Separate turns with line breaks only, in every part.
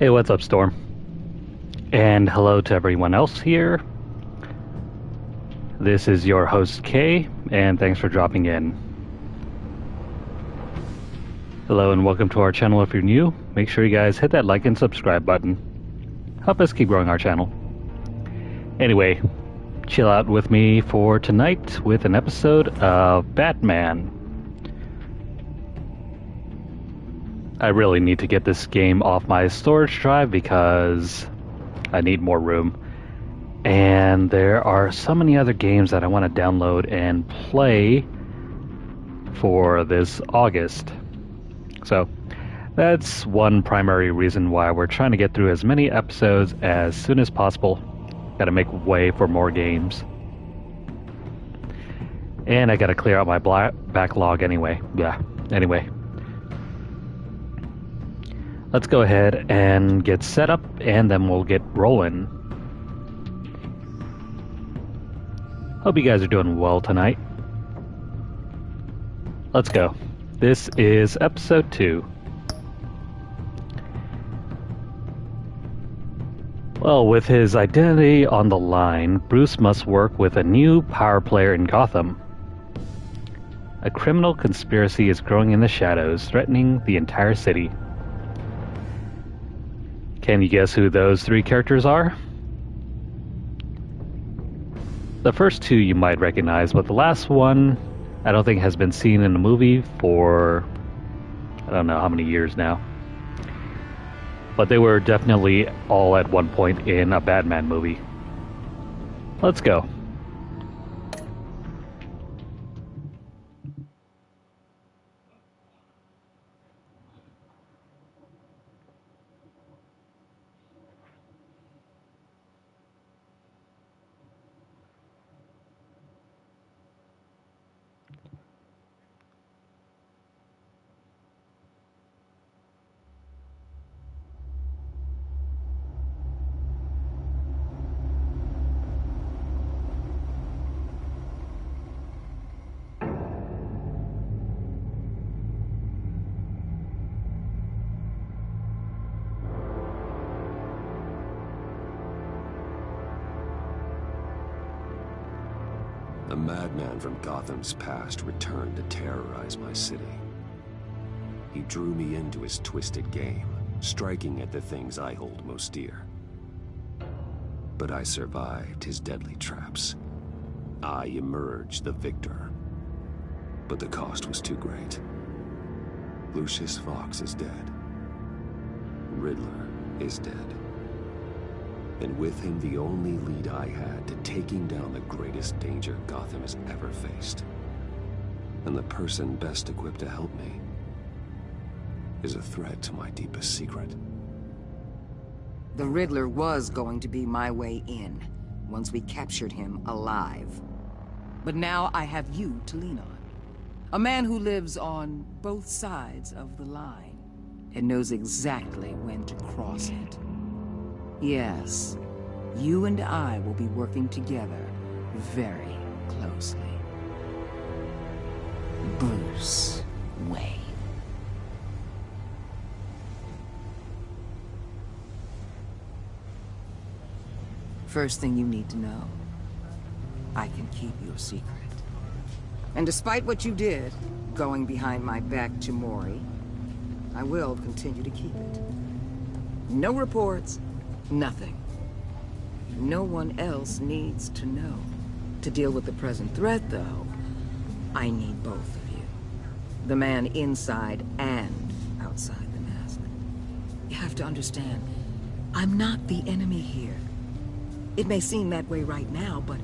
Hey, what's up, Storm? And hello to everyone else here. This is your host, Kay, and thanks for dropping in. Hello and welcome to our channel. If you're new, make sure you guys hit that like and subscribe button. Help us keep growing our channel. Anyway, chill out with me for tonight with an episode of Batman. I really need to get this game off my storage drive because I need more room. And there are so many other games that I want to download and play for this August. So that's one primary reason why we're trying to get through as many episodes as soon as possible. Gotta make way for more games. And I gotta clear out my backlog anyway. Anyway. Let's go ahead and get set up, and then we'll get rolling. Hope you guys are doing well tonight. Let's go. This is episode 2. Well, with his identity on the line, Bruce must work with a new power player in Gotham. A criminal conspiracy is growing in the shadows, threatening the entire city. Can you guess who those 3 characters are? The first 2 you might recognize, but the last one I don't think has been seen in a movie for I don't know how many years now. But they were definitely all at one point in a Batman movie. Let's go.
A madman from Gotham's past returned to terrorize my city. He drew me into his twisted game, striking at the things I hold most dear. But I survived his deadly traps. I emerged the victor. But the cost was too great. Lucius Fox is dead. Riddler is dead. And with him the only lead I had to taking down the greatest danger Gotham has ever faced. And the person best equipped to help me is a threat to my deepest secret.
The Riddler was going to be my way in, once we captured him alive. But now I have you to lean on. A man who lives on both sides of the line, and knows exactly when to cross it. Yes, you and I will be working together very closely. Bruce Wayne. First thing you need to know, I can keep your secret. And despite what you did, going behind my back to Mori, I will continue to keep it. No reports. Nothing. No one else needs to know. To deal with the present threat, though, I need both of you. The man inside and outside the mask. You have to understand, I'm not the enemy here. It may seem that way right now, but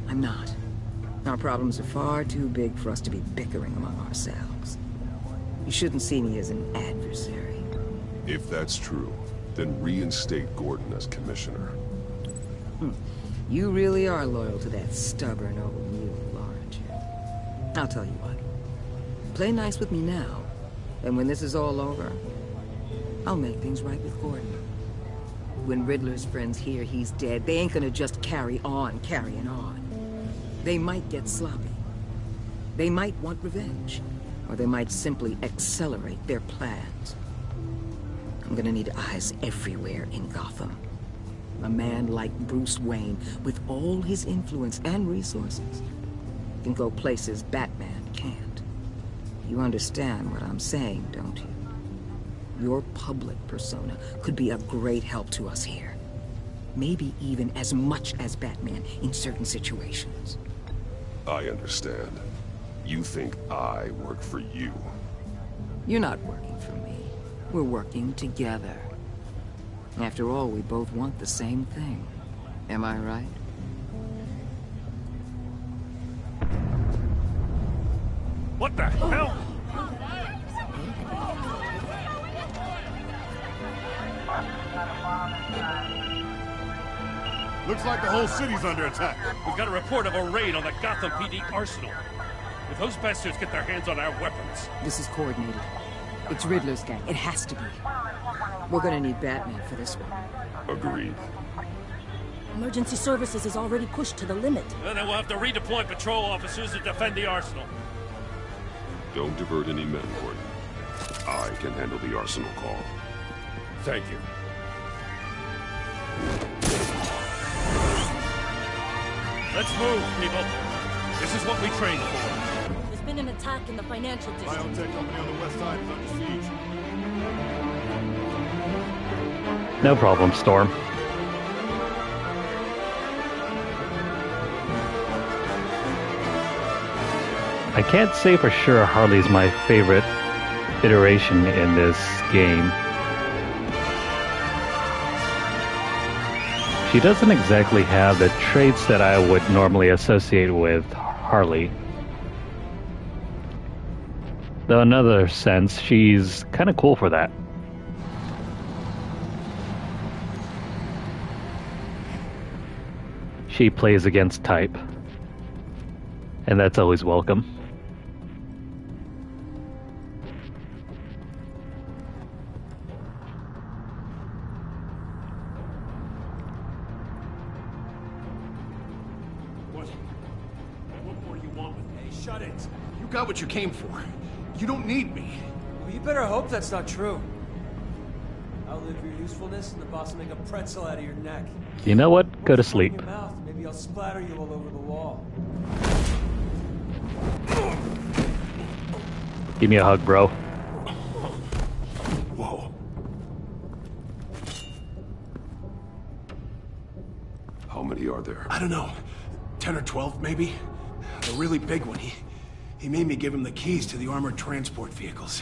I'm not. Our problems are far too big for us to be bickering among ourselves. You shouldn't see me as an adversary.
If that's true, then reinstate Gordon as commissioner.
You really are loyal to that stubborn old mule, aren't you? I'll tell you what. Play nice with me now, and when this is all over, I'll make things right with Gordon. When Riddler's friends hear he's dead, they ain't gonna just carry on carrying on. They might get sloppy. They might want revenge, or they might simply accelerate their plans. I'm gonna need eyes everywhere in Gotham. A man like Bruce Wayne, with all his influence and resources, can go places Batman can't. You understand what I'm saying, don't you? Your public persona could be a great help to us here. Maybe even as much as Batman in certain situations.
I understand. You think I work for you?
You're not working for me. We're working together. After all, we both want the same thing. Am I right?
What the hell?
Looks like the whole city's under attack.
We've got a report of a raid on the Gotham PD arsenal. If those bastards get their hands on our weapons...
This is coordinated. It's Riddler's gang. It has to be. We're gonna need Batman for this one.
Agreed.
Emergency services is already pushed to the limit.
Then we'll have to redeploy patrol officers to defend the arsenal.
Don't divert any men, Gordon. I can handle the arsenal call.
Thank you. Let's move, people. This is what we trained for.
There's been an attack in the financial district.
Biotech company on the west side is under siege.
No problem, Storm. I can't say for sure Harley's my favorite iteration in this game. She doesn't exactly have the traits that I would normally associate with Harley. Though in another sense, she's kind of cool for that. She plays against type. And that's always welcome.
You got what you came for. You don't need me.
Well, you better hope that's not true. Outlive your usefulness and the boss will make a pretzel out of your neck.
You know what? Go to sleep.
Your mouth. Maybe I'll splatter you all over the wall.
Give me a hug, bro.
Whoa.
How many are there?
I don't know. 10 or 12, maybe? The really big one. He made me give him the keys to the armored transport vehicles.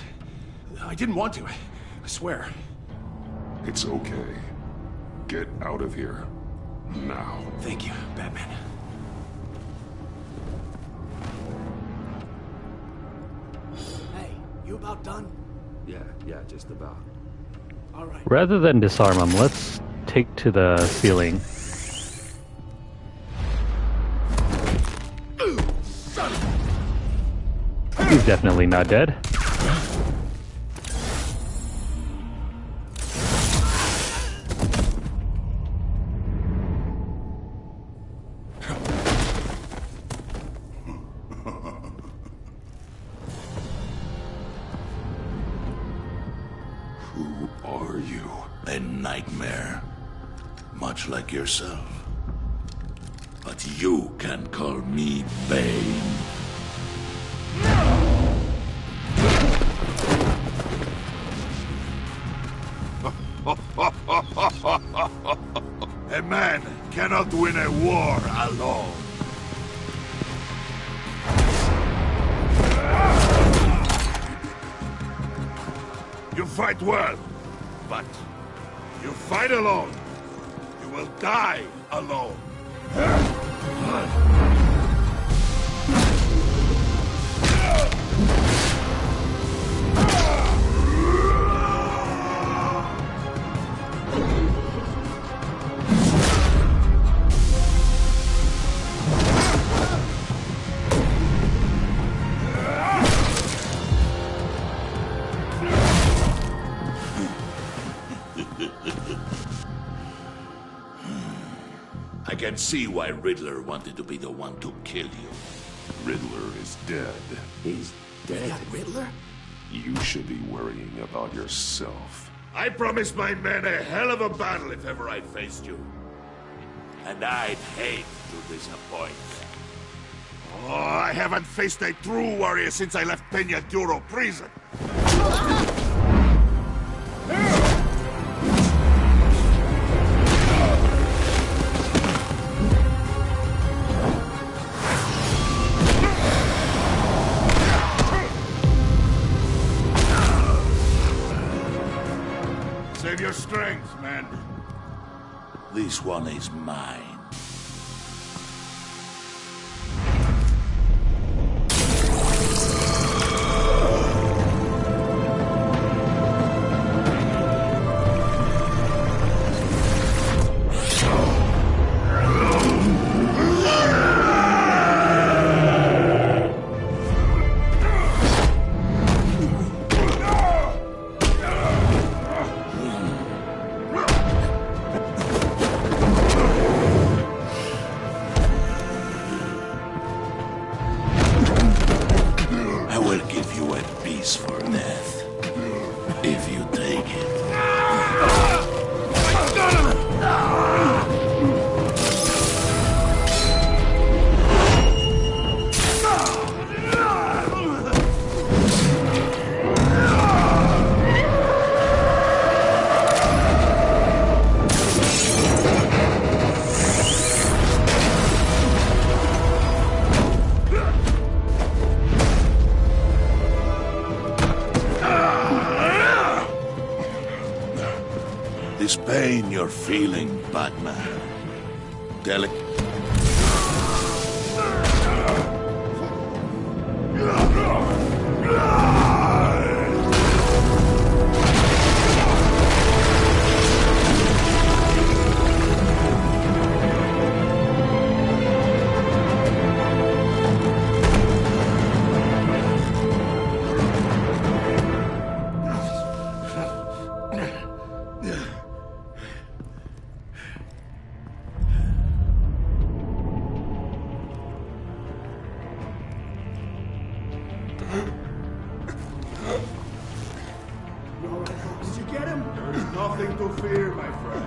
I didn't want to. I swear.
It's okay. Get out of here. Now.
Thank you, Batman. Hey, you about done?
Yeah, just about.
All right.
Rather than disarm him, let's take to the ceiling. He's definitely not dead.
Who are you?
A nightmare, much like yourself. But you can call me Bane. A man cannot win a war alone. You fight well, but you fight alone. You will die alone. I can see why Riddler wanted to be the one to kill you.
Riddler is dead.
He's dead.
Riddler?
You should be worrying about yourself.
I promised my men a hell of a battle if ever I faced you. And I'd hate to disappoint. Oh, I haven't faced a true warrior since I left Peña Duro prison. Save your strength, man. This one is mine. This pain you're feeling, Batman. Delicate.
Did you get him? There is nothing to fear, my friend.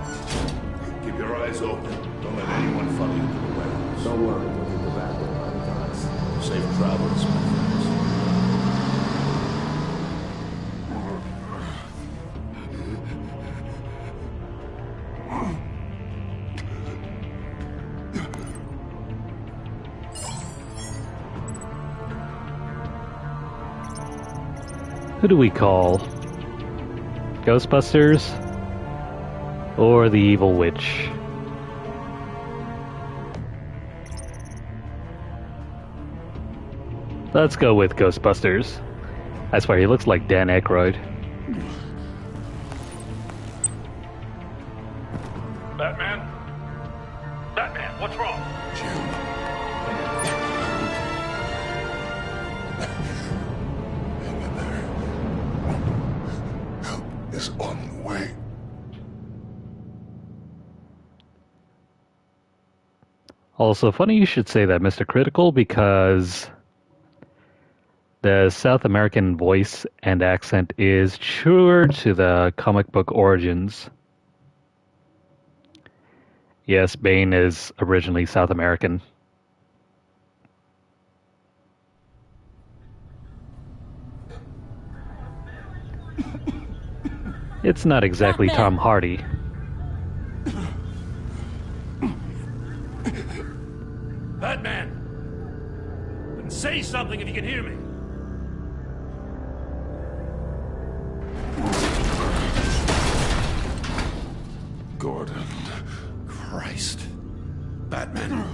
Keep your eyes open. Don't let anyone follow you to the warehouse.
Don't worry, we'll get the back way by the guys.
Safe travels, my friends.
Who do we call? Ghostbusters? Or the evil witch? Let's go with Ghostbusters. I swear, he looks like Dan Aykroyd.
Batman? Batman, what's wrong?
Hang in there. Help is on the way.
Also, funny you should say that, Mr. Critical, because the South American voice and accent is truer to the comic book origins. Yes, Bane is originally South American. It's not exactly
Batman.
Tom Hardy.
Batman! Then say something if you can hear me.
Gordon. Christ. Batman.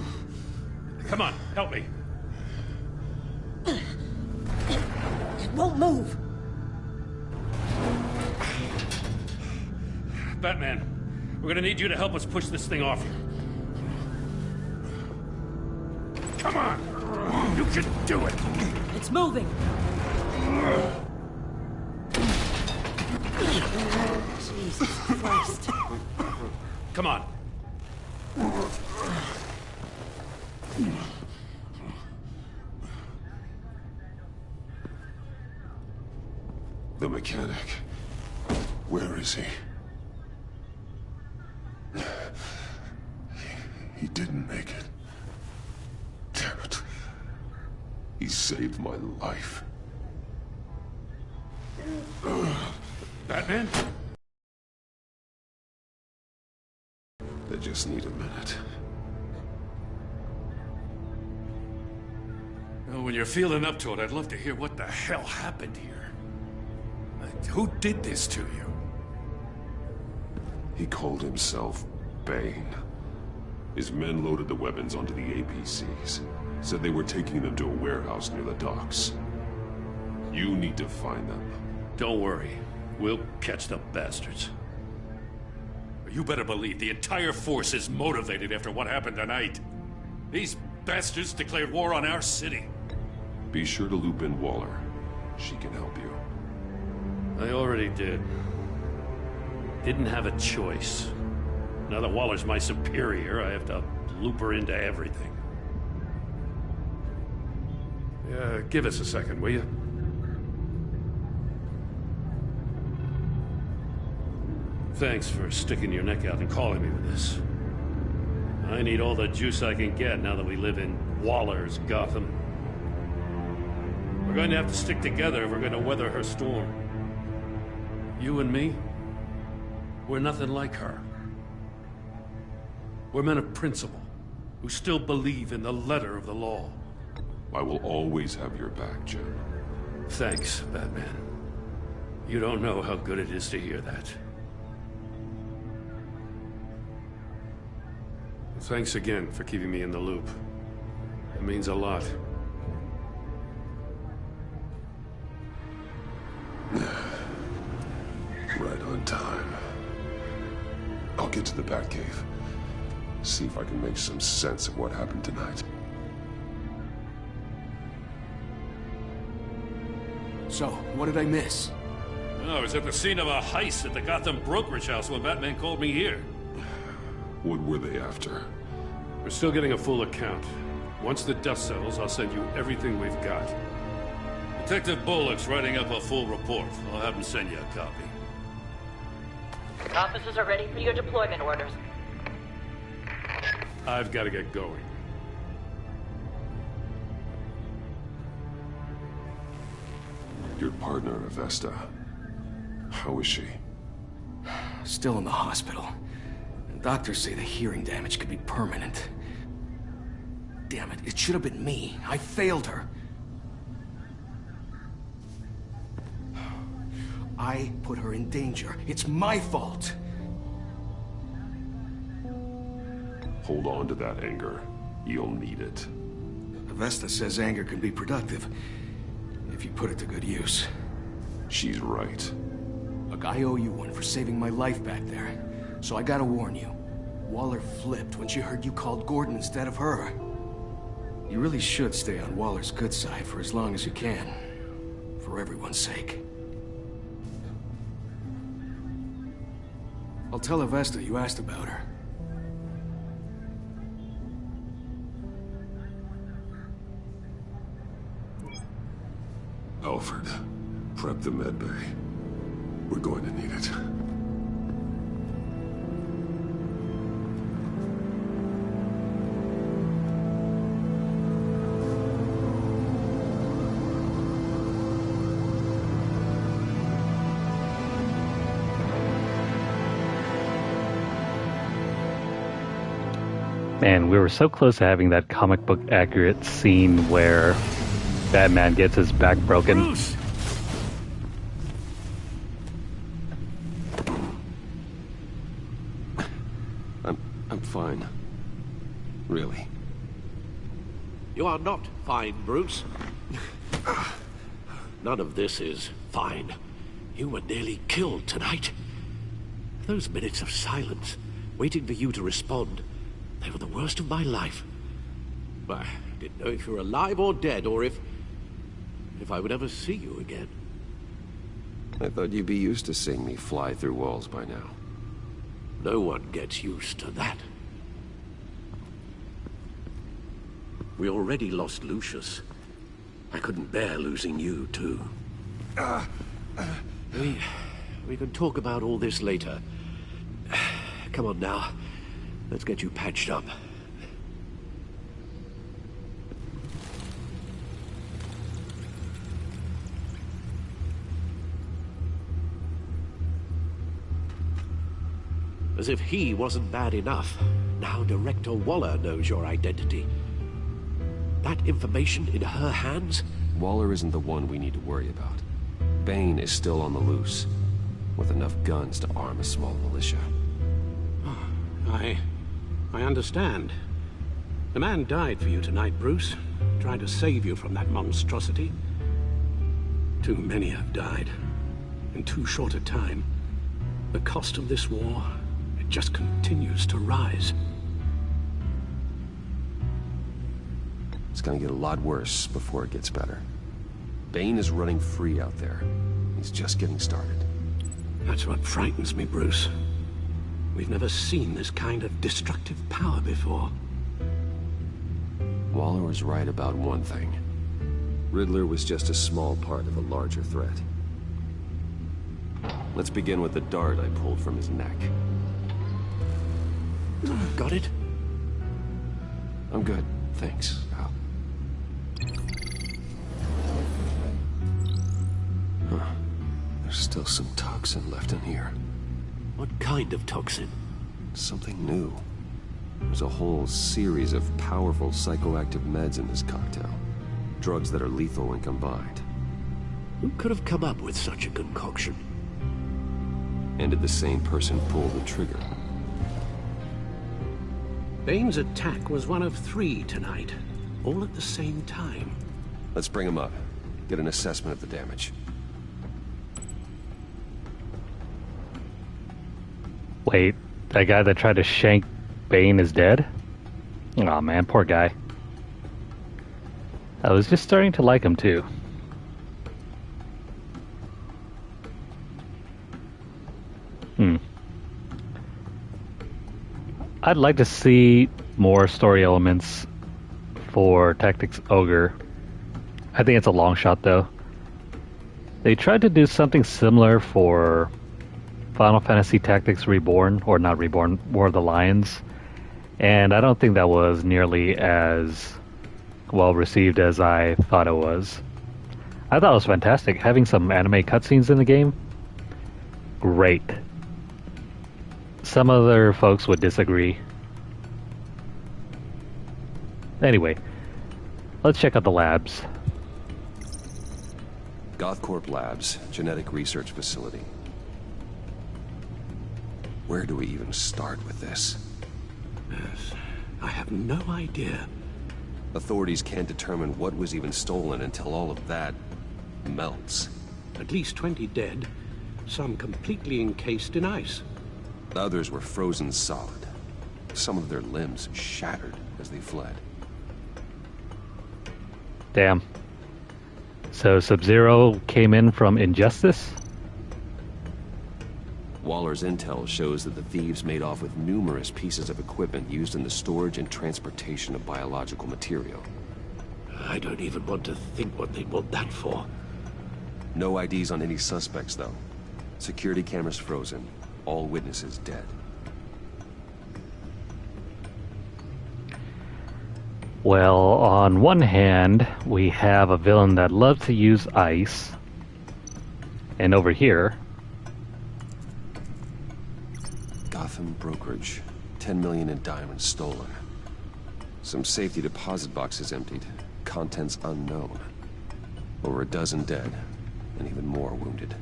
Come on, help me.
It won't move.
Batman, we're gonna need you to help us push this thing off you. Come on! You can do it!
It's moving. Jesus Christ.
Come on.
The mechanic. Where is he? He didn't make it. Damn it. He saved my life.
Batman?
I just need a minute.
Well, when you're feeling up to it, I'd love to hear what the hell happened here. Who did this to you?
He called himself Bane. His men loaded the weapons onto the APCs. Said they were taking them to a warehouse near the docks. You need to find them.
Don't worry. We'll catch the bastards. You better believe the entire force is motivated after what happened tonight. These bastards declared war on our city.
Be sure to loop in Waller. She can help you.
I already did. Didn't have a choice. Now that Waller's my superior, I have to loop her into everything. Yeah, give us a second, will you? Thanks for sticking your neck out and calling me with this. I need all the juice I can get now that we live in Waller's Gotham. We're going to have to stick together if we're going to weather her storm. You and me, we're nothing like her. We're men of principle, who still believe in the letter of the law.
I will always have your back, Jim.
Thanks, Batman. You don't know how good it is to hear that. Thanks again for keeping me in the loop. It means a lot.
Right on time. I'll get to the Batcave. See if I can make some sense of what happened tonight.
So, what did I miss?
I was at the scene of a heist at the Gotham brokerage house when Batman called me here.
What were they after?
We're still getting a full account. Once the dust settles, I'll send you everything we've got. Detective Bullock's writing up a full report. I'll have him send you a copy.
Officers are ready for your deployment orders.
I've got to get going.
Your partner, Avesta. How is she?
Still in the hospital. Doctors say the hearing damage could be permanent. Damn it, it should have been me. I failed her. I put her in danger. It's my fault.
Hold on to that anger. You'll need it.
Avesta says anger can be productive, if you put it to good use.
She's right.
Look, I owe you one for saving my life back there. So I gotta warn you. Waller flipped when she heard you called Gordon instead of her. You really should stay on Waller's good side for as long as you can. For everyone's sake. I'll tell Avesta you asked about her.
Alfred, prep the med bay. We're going to need it.
Man, we were so close to having that comic book accurate scene where Batman gets his back broken.
Bruce!
I'm fine. Really.
You are not fine, Bruce. None of this is fine. You were nearly killed tonight. Those minutes of silence, waiting for you to respond, they were the worst of my life. I didn't know if you were alive or dead, or if I would ever see you again.
I thought you'd be used to seeing me fly through walls by now.
No one gets used to that. We already lost Lucius. I couldn't bear losing you, too. We can talk about all this later. Come on now. Let's get you patched up. As if he wasn't bad enough, now Director Waller knows your identity. That information in her hands?
Waller isn't the one we need to worry about. Bane is still on the loose, with enough guns to arm a small militia.
I understand. The man died for you tonight, Bruce. Trying to save you from that monstrosity. Too many have died. In too short a time. The cost of this war, it just continues to rise.
It's gonna get a lot worse before it gets better. Bane is running free out there. He's just getting started.
That's what frightens me, Bruce. We've never seen this kind of destructive power before.
Waller was right about one thing. Riddler was just a small part of a larger threat. Let's begin with the dart I pulled from his neck.
Got it?
I'm good, thanks, Al. Huh. There's still some toxin left in here.
What kind of toxin?
Something new. There's a whole series of powerful psychoactive meds in this cocktail. Drugs that are lethal when combined.
Who could have come up with such a concoction?
And did the same person pull the trigger?
Bane's attack was one of 3 tonight, all at the same time.
Let's bring him up. Get an assessment of the damage.
Wait, that guy that tried to shank Bane is dead? Aw, man, poor guy. I was just starting to like him too. I'd like to see more story elements for Tactics Ogre. I think it's a long shot though. They tried to do something similar for Final Fantasy Tactics Reborn, or not Reborn, War of the Lions, and I don't think that was nearly as well received as I thought it was. I thought it was fantastic. Having some anime cutscenes in the game, great. Some other folks would disagree. Anyway, let's check out the labs.
Gothcorp Labs, genetic research facility. Where do we even start with this?
Yes, I have no idea.
Authorities can't determine what was even stolen until all of that melts.
At least 20 dead, some completely encased in ice.
Others were frozen solid. Some of their limbs shattered as they fled.
Damn. So Sub-Zero came in from Injustice?
Waller's intel shows that the thieves made off with numerous pieces of equipment used in the storage and transportation of biological material.
I don't even want to think what they'd want that for.
No IDs on any suspects, though. Security cameras frozen. All witnesses dead.
Well, on one hand, we have a villain that loves to use ice. And over here...
Gotham brokerage. 10 million in diamonds stolen. Some safety deposit boxes emptied. Contents unknown. Over a dozen dead, and even more wounded.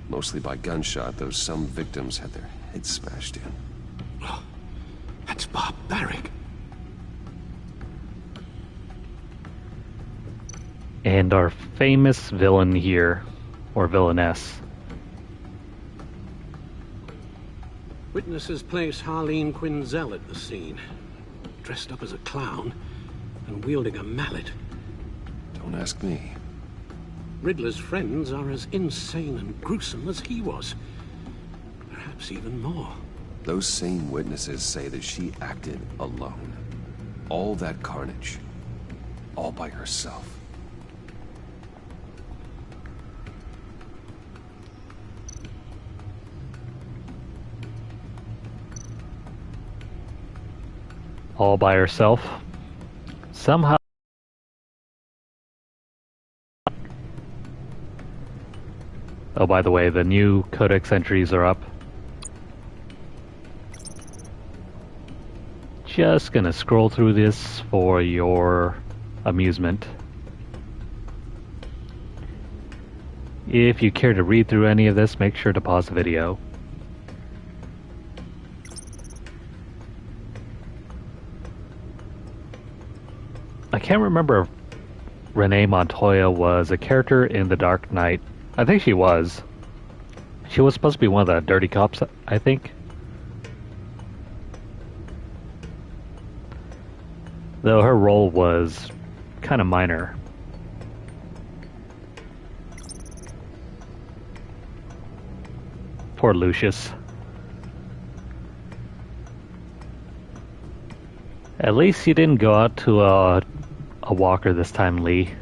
Mostly by gunshot, though some victims had their heads smashed in.
Oh, that's barbaric.
And our famous villain here, or villainess.
Witnesses place Harley Quinzel at the scene, dressed up as a clown and wielding a mallet.
Don't ask me.
Riddler's friends are as insane and gruesome as he was. Perhaps even more.
Those same witnesses say that she acted alone. All that carnage. All by herself.
all by herself. Somehow. Oh, by the way, the new codex entries are up. Just gonna scroll through this for your amusement. If you care to read through any of this, make sure to pause the video. I can't remember if Renee Montoya was a character in The Dark Knight. I think she was. She was supposed to be one of the dirty cops, I think. Though her role was kind of minor. Poor Lucius. At least you didn't go out to a walker this time, Lee.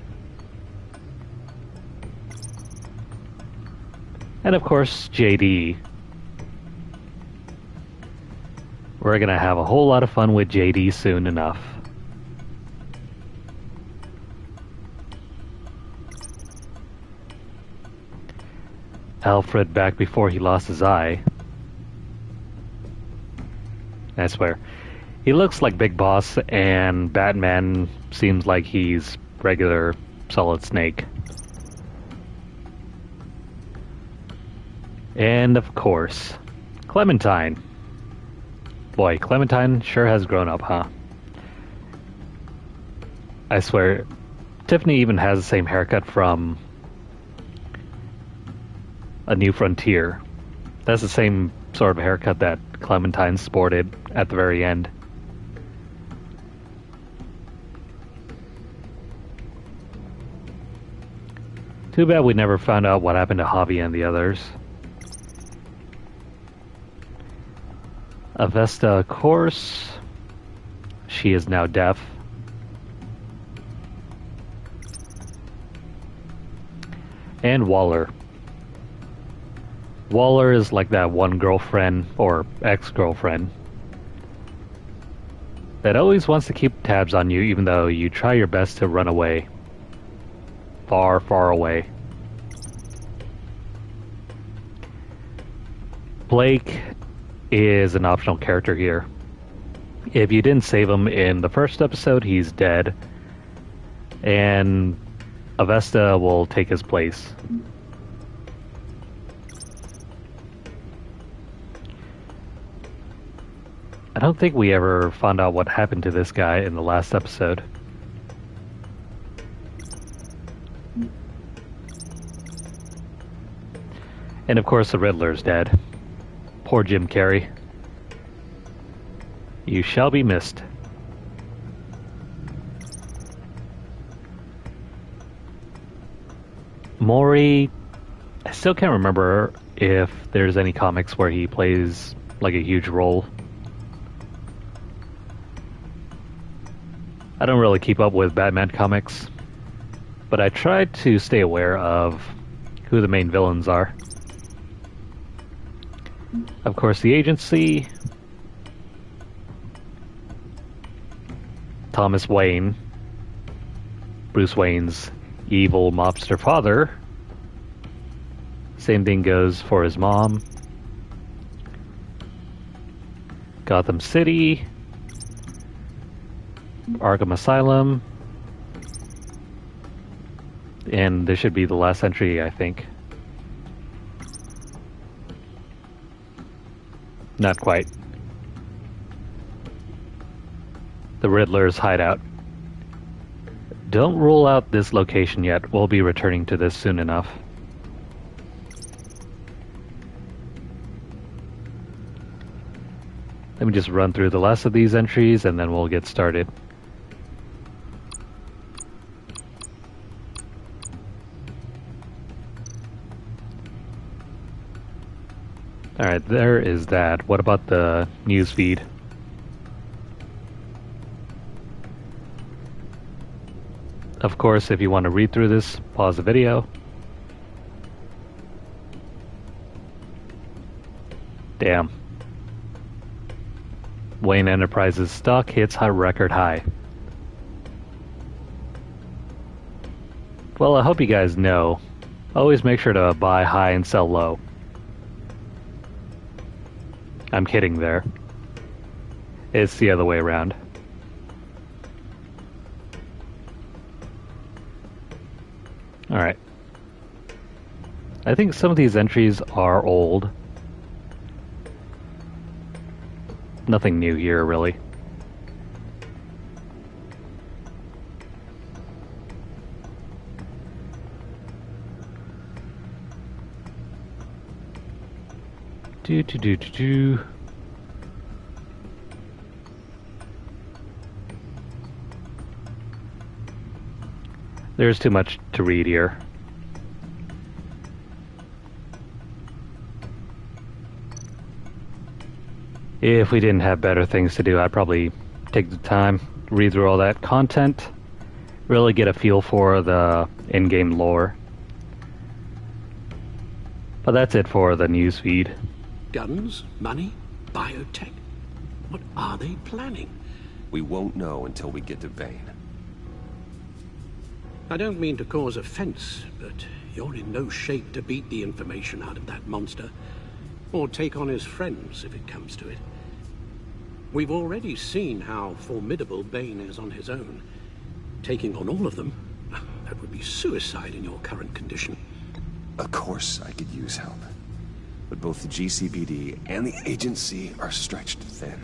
And of course, JD. We're gonna have a whole lot of fun with JD soon enough. Alfred back before he lost his eye. I swear. He looks like Big Boss, and Batman seems like he's regular Solid Snake. And of course, Clementine. Boy, Clementine sure has grown up, huh? I swear, Tiffany even has the same haircut from A New Frontier. That's the same sort of haircut that Clementine sported at the very end. Too bad we never found out what happened to Javi and the others. Avesta, of course. She is now deaf. And Waller. Waller is like that one girlfriend, or ex-girlfriend, that always wants to keep tabs on you even though you try your best to run away. Far, far away. Blake is an optional character here. If you didn't save him in the first episode, he's dead. And Avesta will take his place. I don't think we ever found out what happened to this guy in the last episode. And of course the Riddler's dead. Poor Jim Carrey. You shall be missed. Maury, I still can't remember if there's any comics where he plays like a huge role. I don't really keep up with Batman comics, but I try to stay aware of who the main villains are. Of course, the agency, Thomas Wayne, Bruce Wayne's evil mobster father. Same thing goes for his mom. Gotham City, Arkham Asylum, and this should be the last entry, I think. Not quite. The Riddler's hideout. Don't rule out this location yet. We'll be returning to this soon enough. Let me just run through the last of these entries and then we'll get started. Alright, there is that. What about the news feed? Of course, if you want to read through this, pause the video. Damn. Wayne Enterprises stock hits a record high. Well, I hope you guys know, always make sure to buy high and sell low. I'm kidding there. It's the other way around. Alright. I think some of these entries are old. Nothing new here, really. There's too much to read here. If we didn't have better things to do, I'd probably take the time, read through all that content, really get a feel for the in-game lore. But that's it for the news feed.
Guns? Money? Biotech? What are they planning?
We won't know until we get to Bane.
I don't mean to cause offense, but you're in no shape to beat the information out of that monster, or take on his friends if it comes to it. We've already seen how formidable Bane is on his own. Taking on all of them, that would be suicide in your current condition.
Of course I could use help. But both the GCPD and the agency are stretched thin.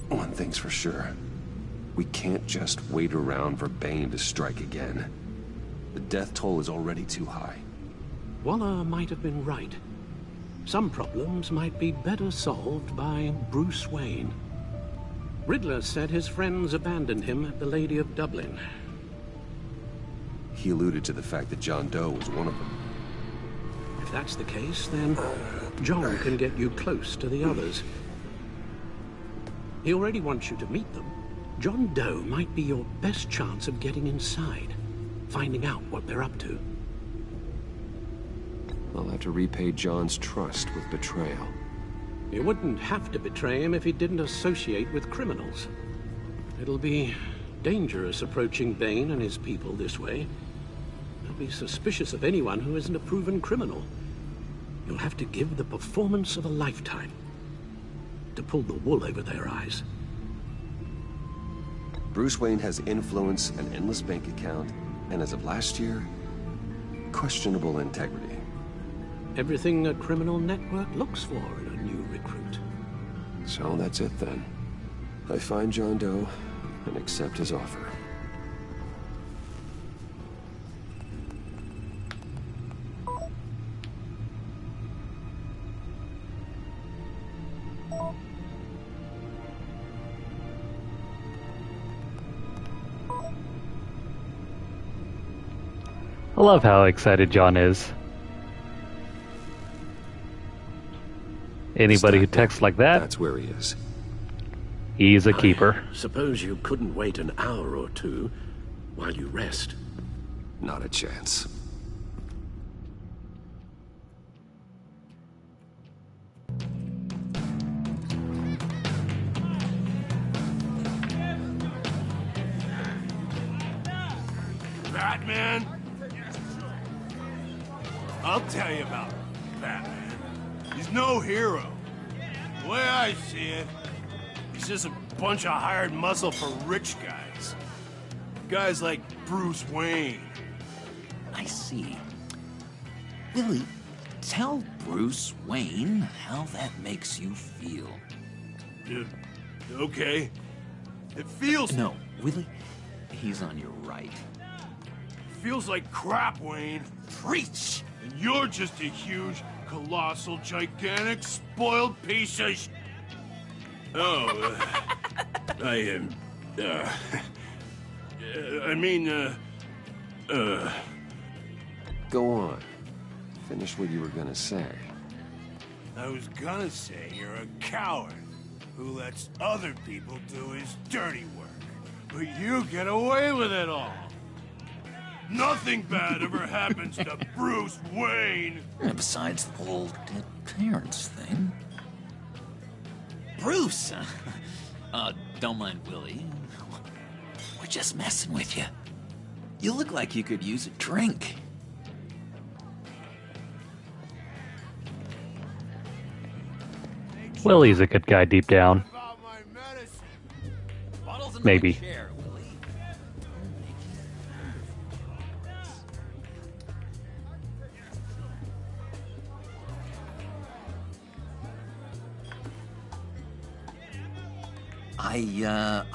One thing's for sure. We can't just wait around for Bane to strike again. The death toll is already too high.
Waller might have been right. Some problems might be better solved by Bruce Wayne. Riddler said his friends abandoned him at the Lady of Dublin.
He alluded to the fact that John Doe was one of them.
If that's the case, then John can get you close to the others. He already wants you to meet them. John Doe might be your best chance of getting inside, finding out what they're up to.
I'll have to repay John's trust with betrayal.
You wouldn't have to betray him if he didn't associate with criminals. It'll be dangerous approaching Bane and his people this way. They'll be suspicious of anyone who isn't a proven criminal. You'll have to give the performance of a lifetime to pull the wool over their eyes.
Bruce Wayne has influence, an endless bank account, and as of last year, questionable integrity.
Everything a criminal network looks for in a new recruit.
So that's it then. I find John Doe and accept his offer.
I love how excited John is. Anybody who texts like that,
that's where he is.
He's a keeper.
Suppose you couldn't wait an hour or two while you rest.
Not a chance.
Batman? I'll tell you about Batman. He's no hero. The way I see it, he's just a bunch of hired muscle for rich guys. Guys like Bruce Wayne.
I see. Willie, tell Bruce Wayne how that makes you feel.
Okay. It feels...
No, Willie, he's on your right.
Feels like crap, Wayne.
Preach!
And you're just a huge, colossal, gigantic, spoiled piece of sh... Oh, I am...
Go on. Finish what you were gonna say.
I was gonna say you're a coward who lets other people do his dirty work. But you get away with it all. Nothing bad ever happens to Bruce Wayne.
And besides the whole dead parents thing. Bruce, Don't mind Willie. We're just messing with you. You look like you could use a drink.
Willie's a good guy deep down. Maybe.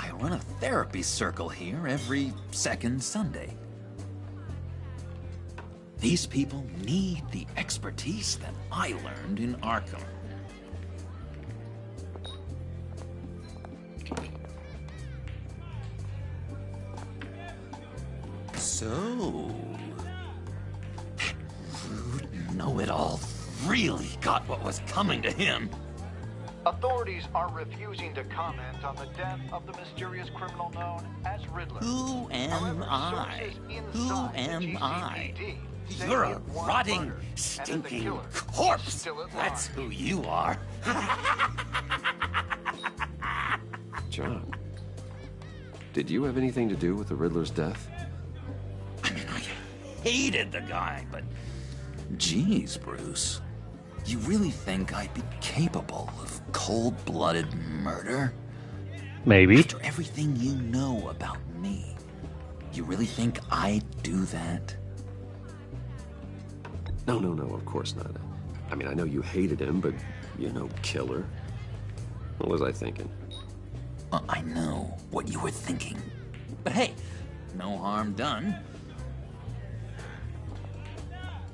I run a therapy circle here every second Sunday. These people need the expertise that I learned in Arkham. So, that rude know-it-all really got what was coming to him.
Authorities are refusing to comment on the death of the mysterious criminal known as Riddler.
Who am I? Who am I? You're a rotting, stinking corpse. That's who you are.
John, did you have anything to do with the Riddler's death?
I mean, I hated the guy, but... Geez, Bruce. You really think I'd be capable of cold-blooded murder?
Maybe.
After everything you know about me, you really think I'd do that?
No, of course not. I mean, I know you hated him, but you're no killer. What was I thinking?
I know what you were thinking. But hey, no harm done.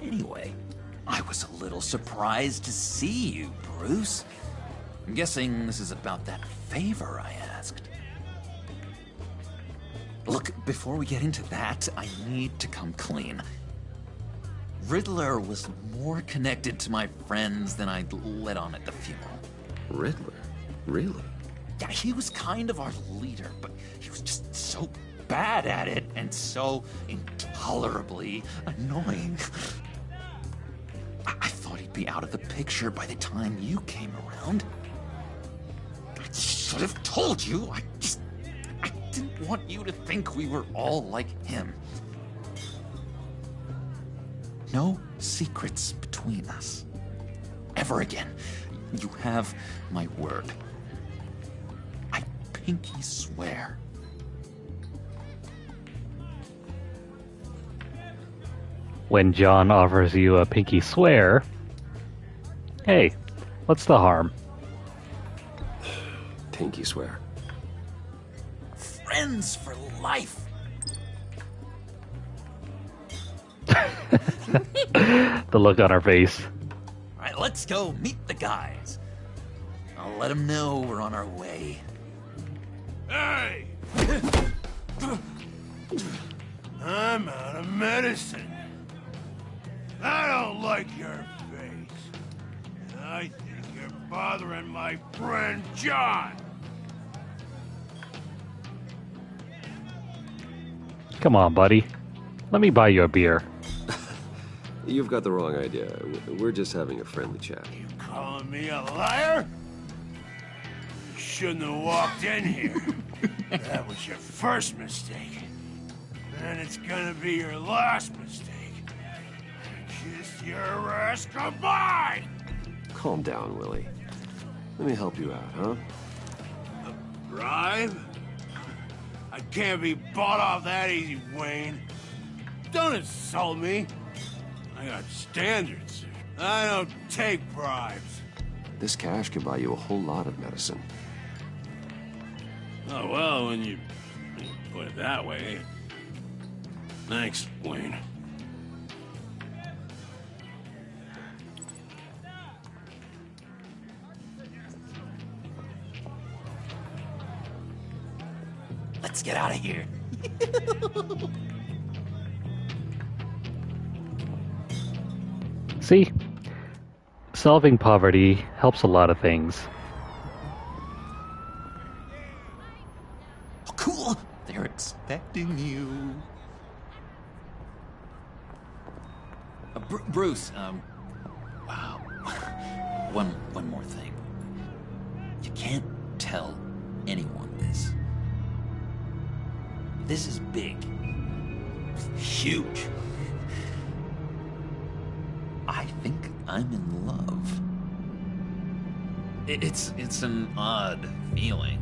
Anyway, I was a little surprised to see you, Bruce. I'm guessing this is about that favor I asked. Look, before we get into that, I need to come clean. Riddler was more connected to my friends than I'd let on at the funeral.
Riddler? Really?
Yeah, he was kind of our leader, but he was just so bad at it and so intolerably annoying. I thought he'd be out of the picture by the time you came around. I should have told you. I didn't want you to think we were all like him. No secrets between us. Ever again. You have my word. I pinky swear.
When John offers you a pinky swear, hey, what's the harm?
Pinky swear.
Friends for life.
The look on her face.
All right, let's go meet the guys. I'll let them know we're on our way.
Hey! I'm out of medicine. I don't like your face. I think you're bothering my friend John.
Come on, buddy. Let me buy you a beer.
You've got the wrong idea. We're just having a friendly chat.
You calling me a liar? You shouldn't have walked in here. That was your first mistake. And it's gonna be your last mistake. Kiss your ass goodbye!
Calm down, Willie. Let me help you out, huh?
A bribe? I can't be bought off that easy, Wayne. Don't insult me. I got standards. I don't take bribes.
This cash can buy you a whole lot of medicine.
Oh, well, when you put it that way. Thanks, Wayne.
Let's get out of here.
See? Solving poverty helps a lot of things.
Oh, cool. They're expecting you. Bruce, wow. One more thing. You can't tell anyone this. This is big. Huge. I think I'm in love. It's an odd feeling.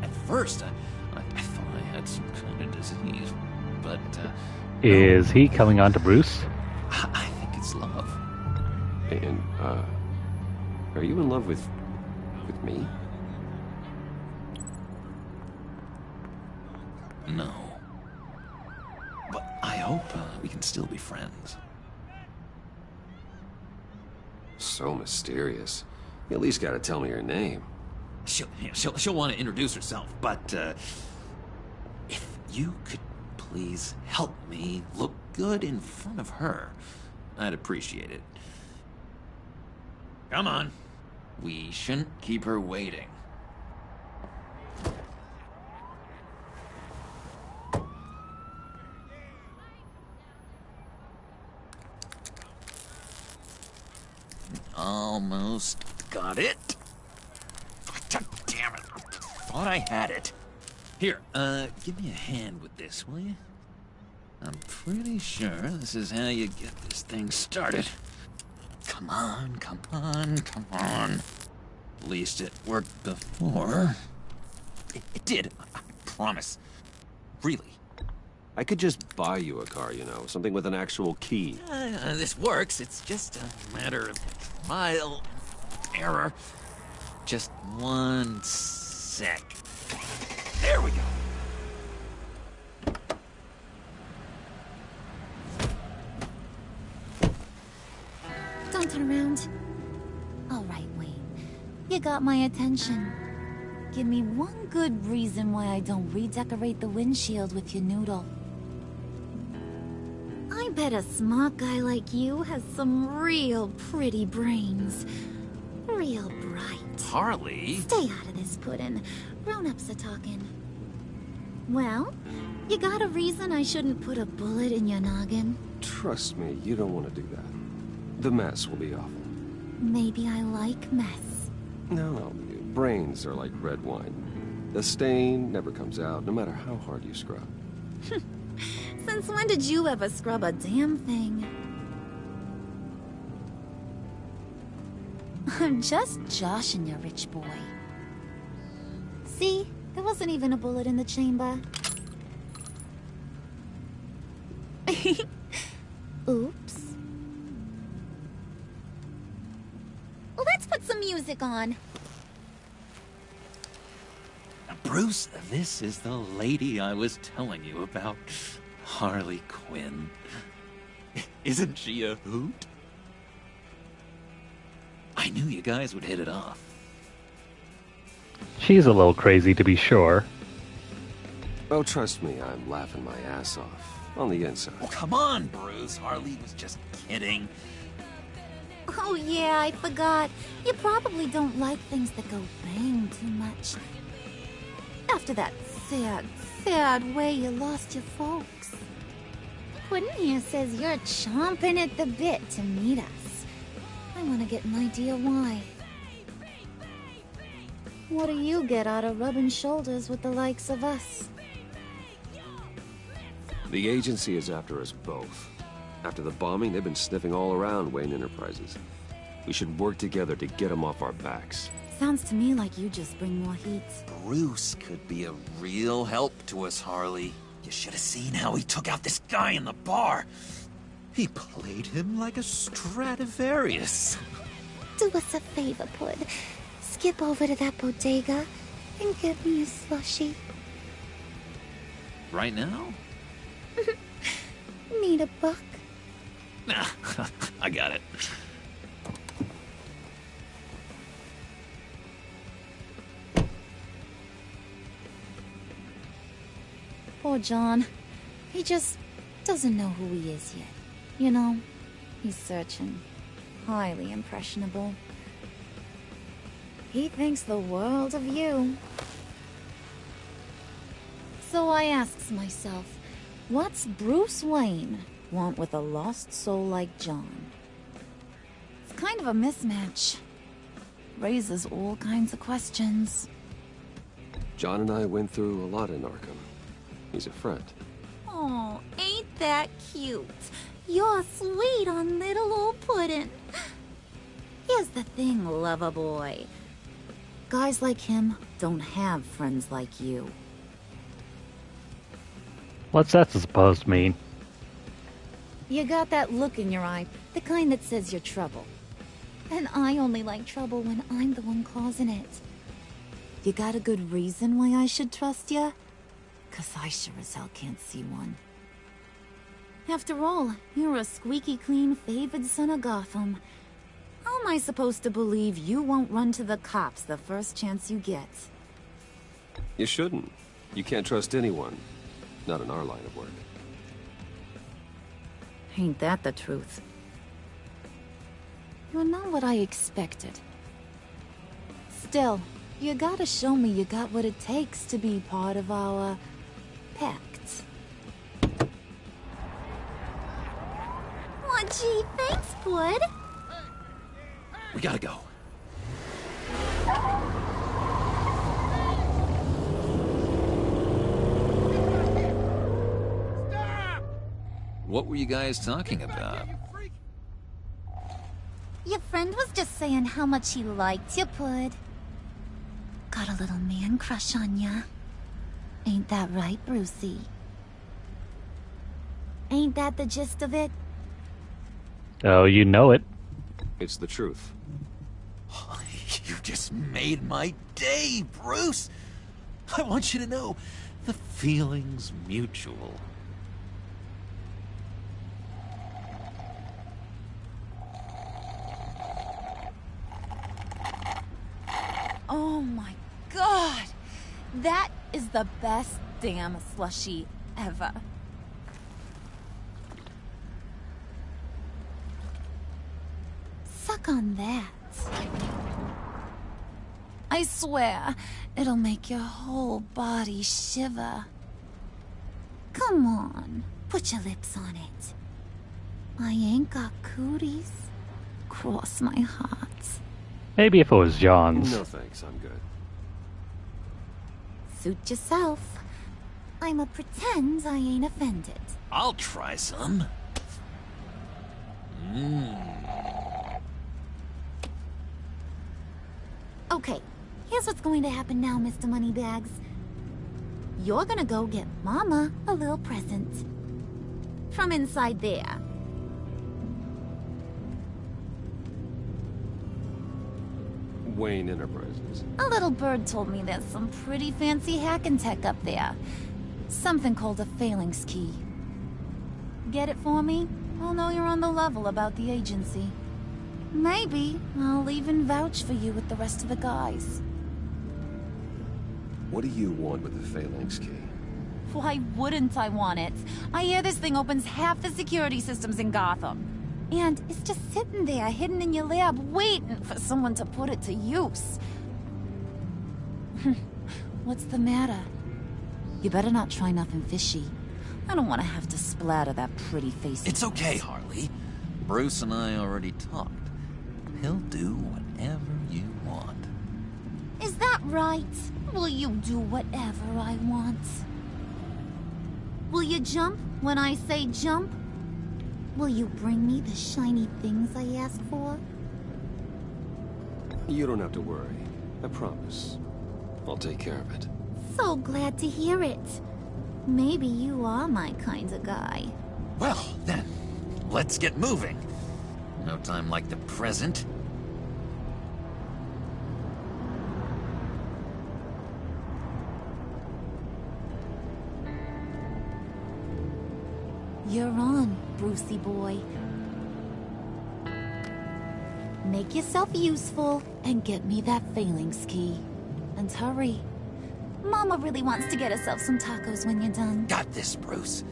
At first, I thought I had some kind of disease, but...
Is he coming on to Bruce?
I think it's love.
And, are you in love with me?
No. But I hope we can still be friends.
So mysterious. You at least gotta tell me your name.
She'll want to introduce herself, but, if you could please help me look good in front of her, I'd appreciate it. Come on. We shouldn't keep her waiting. Almost got it. God damn it. Thought I had it. Here, give me a hand with this, will you? I'm pretty sure this is how you get this thing started. Come on, come on, come on. At least it worked before. It did, I promise. Really.
I could just buy you a car, you know, something with an actual key.
This works. It's just a matter of trial and error. Just one sec. There we go.
Don't turn around. All right, Wayne. You got my attention. Give me one good reason why I don't redecorate the windshield with your noodle. I bet a smart guy like you has some real pretty brains. Real bright.
Harley?
Stay out of this, Puddin'. Grown-ups are talking. Well, you got a reason I shouldn't put a bullet in your noggin?
Trust me, you don't want to do that. The mess will be awful.
Maybe I like mess.
No, brains are like red wine. The stain never comes out, no matter how hard you scrub.
Since when did you ever scrub a damn thing? I'm just joshing you, rich boy. See? There wasn't even a bullet in the chamber. Oops. Let's put some music on.
Bruce, this is the lady I was telling you about. Harley Quinn. Isn't she a hoot? I knew you guys would hit it off.
She's a little crazy, to be sure.
Oh, trust me, I'm laughing my ass off. On the inside.
Oh, come on, Bruce. Harley was just kidding.
Oh yeah, I forgot. You probably don't like things that go bang too much. After that sad, sad way you lost your folks. Puddin' here says you're chomping at the bit to meet us. I want to get an idea why. What do you get out of rubbing shoulders with the likes of us?
The agency is after us both. After the bombing, they've been sniffing all around Wayne Enterprises. We should work together to get them off our backs.
Sounds to me like you just bring more heat.
Bruce could be a real help to us, Harley. You should have seen how he took out this guy in the bar. He played him like a Stradivarius.
Do us a favor, Pud. Skip over to that bodega and get me a slushie.
Right now?
Need a buck?
Nah, I got it.
Poor John. He just doesn't know who he is yet. You know, he's searching. Highly impressionable. He thinks the world of you. So I asks myself, what's Bruce Wayne want with a lost soul like John? It's kind of a mismatch. Raises all kinds of questions.
John and I went through a lot in Arkham. He's a friend.
Oh, ain't that cute? You're sweet on little old puddin'. Here's the thing, lover boy. Guys like him don't have friends like you.
What's that supposed to mean?
You got that look in your eye, the kind that says you're trouble. And I only like trouble when I'm the one causing it. You got a good reason why I should trust you? 'Cause I sure as hell can't see one. After all, you're a squeaky clean favored son of Gotham. How am I supposed to believe you won't run to the cops the first chance you get?
You shouldn't. You can't trust anyone. Not in our line of work.
Ain't that the truth? You're not what I expected. Still, you gotta show me you got what it takes to be part of our Pact. Aw, gee, thanks, bud.
We gotta go. What were you guys talking about?
Your friend was just saying how much he liked you, bud. Got a little man crush on ya. Ain't that right, Brucey? Ain't that the gist of it?
Oh, you know it.
It's the truth.
You just made my day, Bruce! I want you to know, the feeling's mutual.
Oh my god! That is the best damn slushie ever. Suck on that. I swear, it'll make your whole body shiver. Come on, put your lips on it. I ain't got cooties. Cross my heart.
Maybe if it was John's.
No thanks, I'm good.
Suit yourself. I'ma pretend I ain't offended.
I'll try some.
Okay, here's what's going to happen now, Mr. Moneybags. You're gonna go get Mama a little present. From inside there.
Wayne Enterprises.
A little bird told me there's some pretty fancy hacking tech up there. Something called a phalanx key. Get it for me? I'll know you're on the level about the agency. Maybe I'll even vouch for you with the rest of the guys.
What do you want with the phalanx key?
Why wouldn't I want it? I hear this thing opens half the security systems in Gotham. And it's just sitting there, hidden in your lab, waiting for someone to put it to use. What's the matter? You better not try nothing fishy. I don't want to have to splatter that pretty face.
It's okay, Harley. Bruce and I already talked. He'll do whatever you want.
Is that right? Will you do whatever I want? Will you jump when I say jump? Will you bring me the shiny things I ask for?
You don't have to worry. I promise. I'll take care of it.
So glad to hear it. Maybe you are my kind of guy.
Well, then, let's get moving. No time like the present.
You're on, Brucey boy. Make yourself useful and get me that phalanx key. And hurry. Mama really wants to get herself some tacos when you're done.
Got this, Bruce.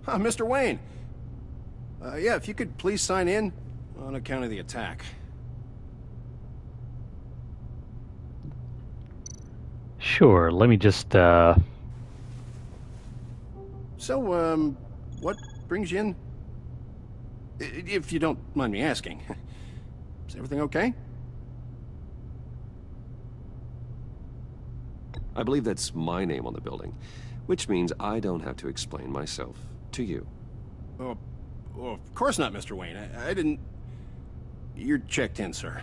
Mr. Wayne. Yeah, if you could please sign in on account of the attack.
Sure, let me just,
So, what brings you in? If you don't mind me asking. Is everything okay?
I believe that's my name on the building, which means I don't have to explain myself to you.
Oh, of course not, Mr. Wayne. I didn't... You're checked in, sir.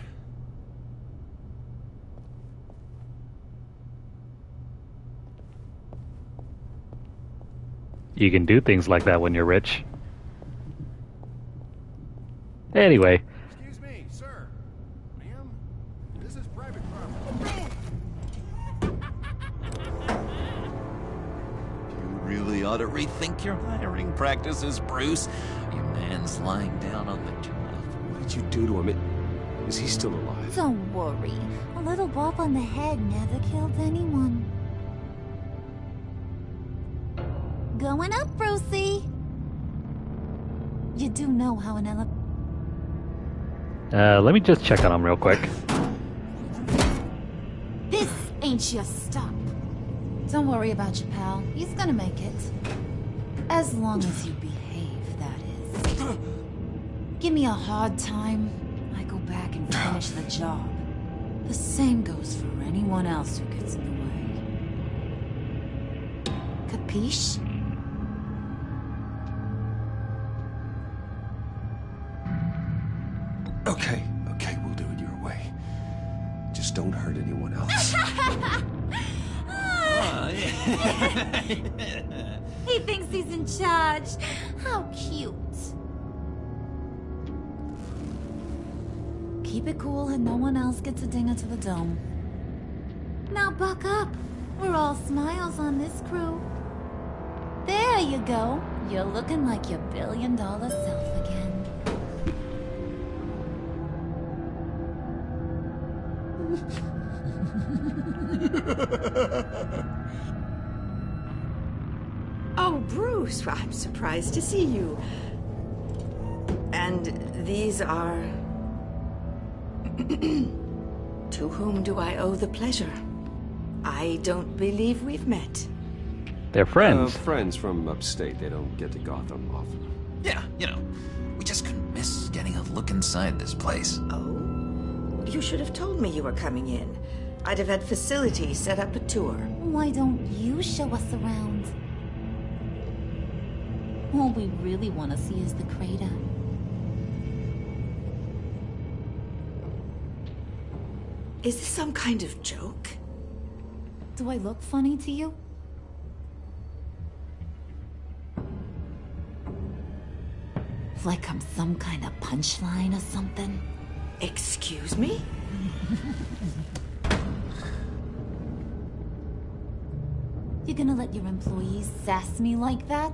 you can do things like that when you're rich. Anyway.
Excuse me, sir. Ma'am, this is private property.
You really ought to rethink your hiring practices, Bruce. Your man's lying down on the job.
What did you do to him? Is he still alive?
Don't worry. A little bump on the head never killed anyone. Going up, Brucey. You do know how an
let me just check on him real quick.
This ain't your stop. Don't worry about your pal. He's gonna make it. As long as you behave, that is. Give me a hard time, I go back and finish the job. The same goes for anyone else who gets in the way. Capiche?
Okay, we'll do it your way. Just don't hurt anyone else.
He thinks he's in charge. How cute. Keep it cool and no one else gets a dinger to the dome. Now buck up. We're all smiles on this crew. There you go. You're looking like your billion-dollar self again.
Oh, Bruce, I'm surprised to see you. And these are... To whom do I owe the pleasure? I don't believe we've met.
They're friends.
Friends from upstate. They don't get to Gotham often.
Yeah, you know, we just couldn't miss getting a look inside this place.
Oh? You should have told me you were coming in. I'd have had facilities set up a tour.
Why don't you show us around? All we really want to see is the crater.
Is this some kind of joke?
Do I look funny to you? Like I'm some kind of punchline or something?
Excuse me?
You gonna let your employees sass me like that?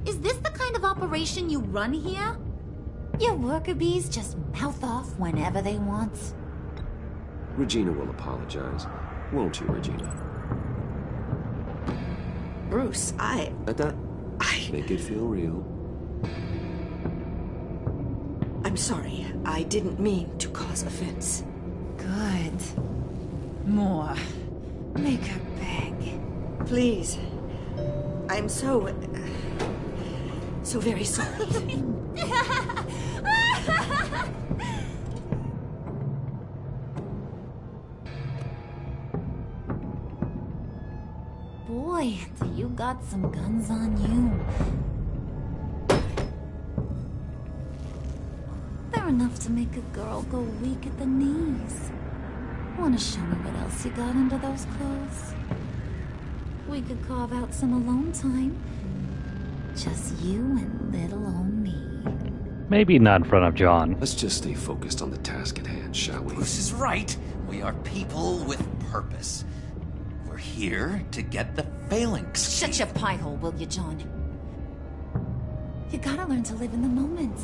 Is this the kind of operation you run here? Your worker bees just mouth off whenever they want.
Regina will apologize. Won't you, Regina?
Bruce,
Let that make it feel real.
I'm sorry. I didn't mean to cause offense.
Good. More. Make her beg.
Please. I'm so very sorry.
Boy, do you got some guns on you. They're enough to make a girl go weak at the knees. Wanna show me what else you got under those clothes? We could carve out some alone time. Just you and little old me.
Maybe not in front of John.
Let's just stay focused on the task at hand, shall we?
Bruce is right. We are people with purpose. We're here to get the phalanx.
Shut your pie hole, will you, John? You gotta learn to live in the moment.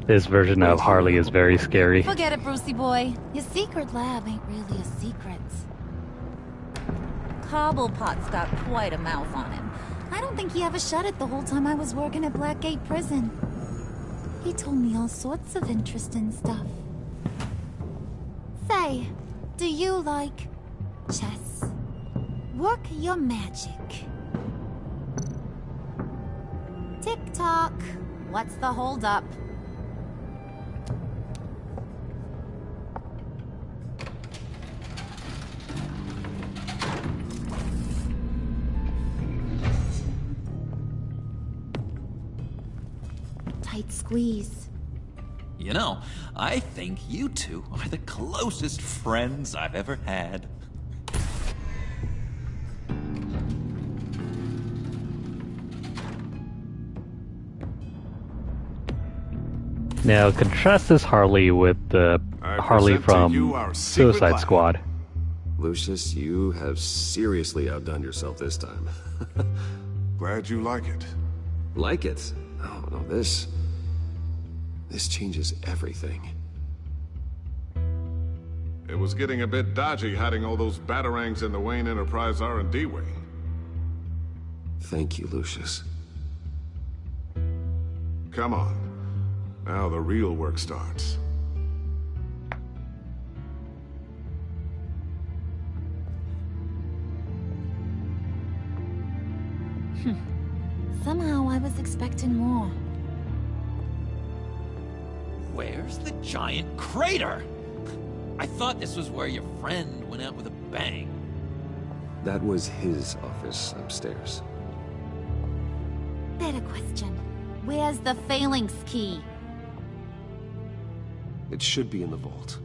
This version of Harley is very scary.
Forget it, Brucey boy. Your secret lab ain't really a secret. Cobblepot's got quite a mouth on him. I don't think he ever shut it the whole time I was working at Blackgate Prison. He told me all sorts of interesting stuff. Say, do you like chess? Work your magic. Tick-tock. What's the holdup? Tight squeeze.
You know, I think you two are the closest friends I've ever had.
Now, contrast this Harley with the Harley from Suicide Squad.
Lucius, you have seriously outdone yourself this time.
Glad you like it.
Like it? Oh, no, this changes everything.
It was getting a bit dodgy hiding all those batarangs in the Wayne Enterprise R&D wing.
Thank you, Lucius.
Come on. Now the real work starts.
Somehow I was expecting more.
Where's the giant crater? I thought this was where your friend went out with a bang.
That was his office upstairs.
Better question. Where's the phalanx key?
It should be in the vault.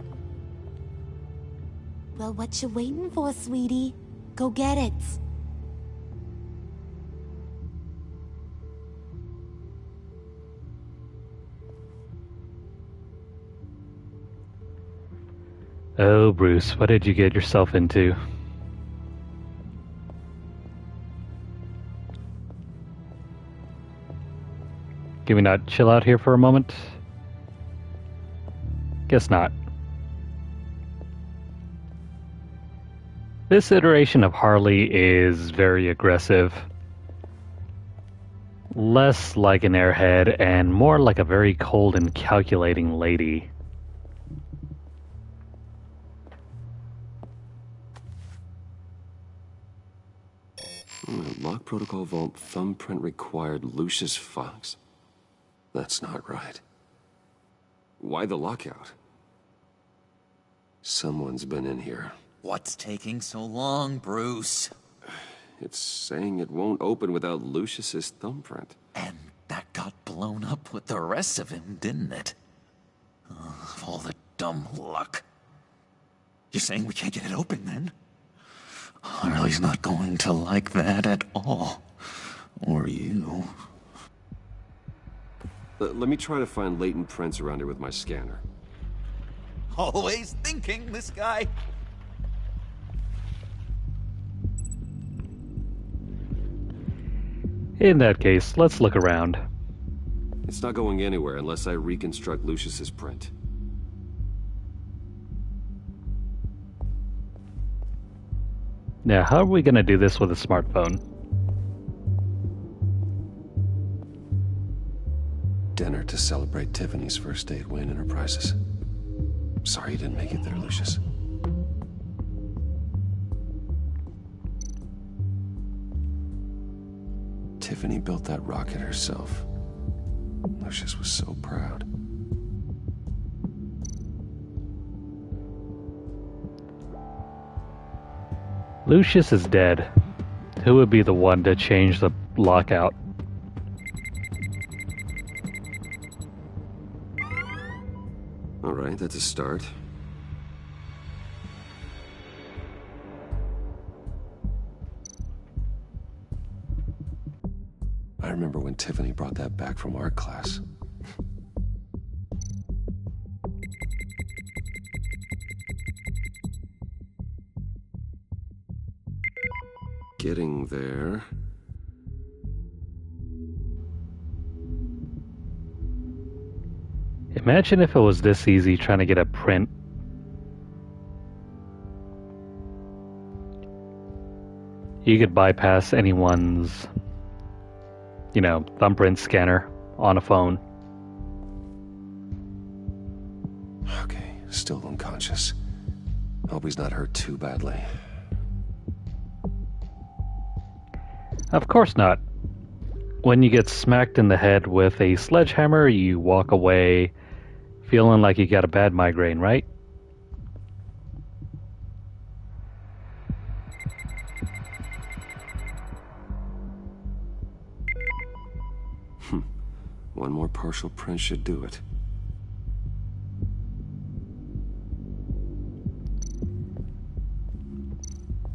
Well, what you waiting for, sweetie? Go get it.
Oh, Bruce, what did you get yourself into? Can we not chill out here for a moment? Guess not. This iteration of Harley is very aggressive. Less like an airhead and more like a very cold and calculating lady.
Lock protocol vault thumbprint required Lucius Fox. That's not right. Why the lockout? Someone's been in here.
What's taking so long, Bruce?
It's saying it won't open without Lucius's thumbprint.
And that got blown up with the rest of him, didn't it? All the dumb luck. You're saying we can't get it open, then? Harley's not going to like that at all. Or you.
Let me try to find latent prints around here with my scanner.
Always thinking, this guy.
In that case, let's look around.
It's not going anywhere unless I reconstruct Lucius's print.
Now, how are we going to do this with a smartphone?
Dinner to celebrate Tiffany's first day at Wayne Enterprises. Sorry you didn't make it there, Lucius. Tiffany built that rocket herself. Lucius was so proud.
Lucius is dead. Who would be the one to change the lockout?
Alright, that's a start. I remember when Tiffany brought that back from art class. Getting there.
Imagine if it was this easy trying to get a print. You could bypass anyone's, thumbprint scanner on a phone.
Okay, still unconscious. Hope he's not hurt too badly.
Of course not. When you get smacked in the head with a sledgehammer, you walk away feeling like you got a bad migraine, right?
One more partial print should do it.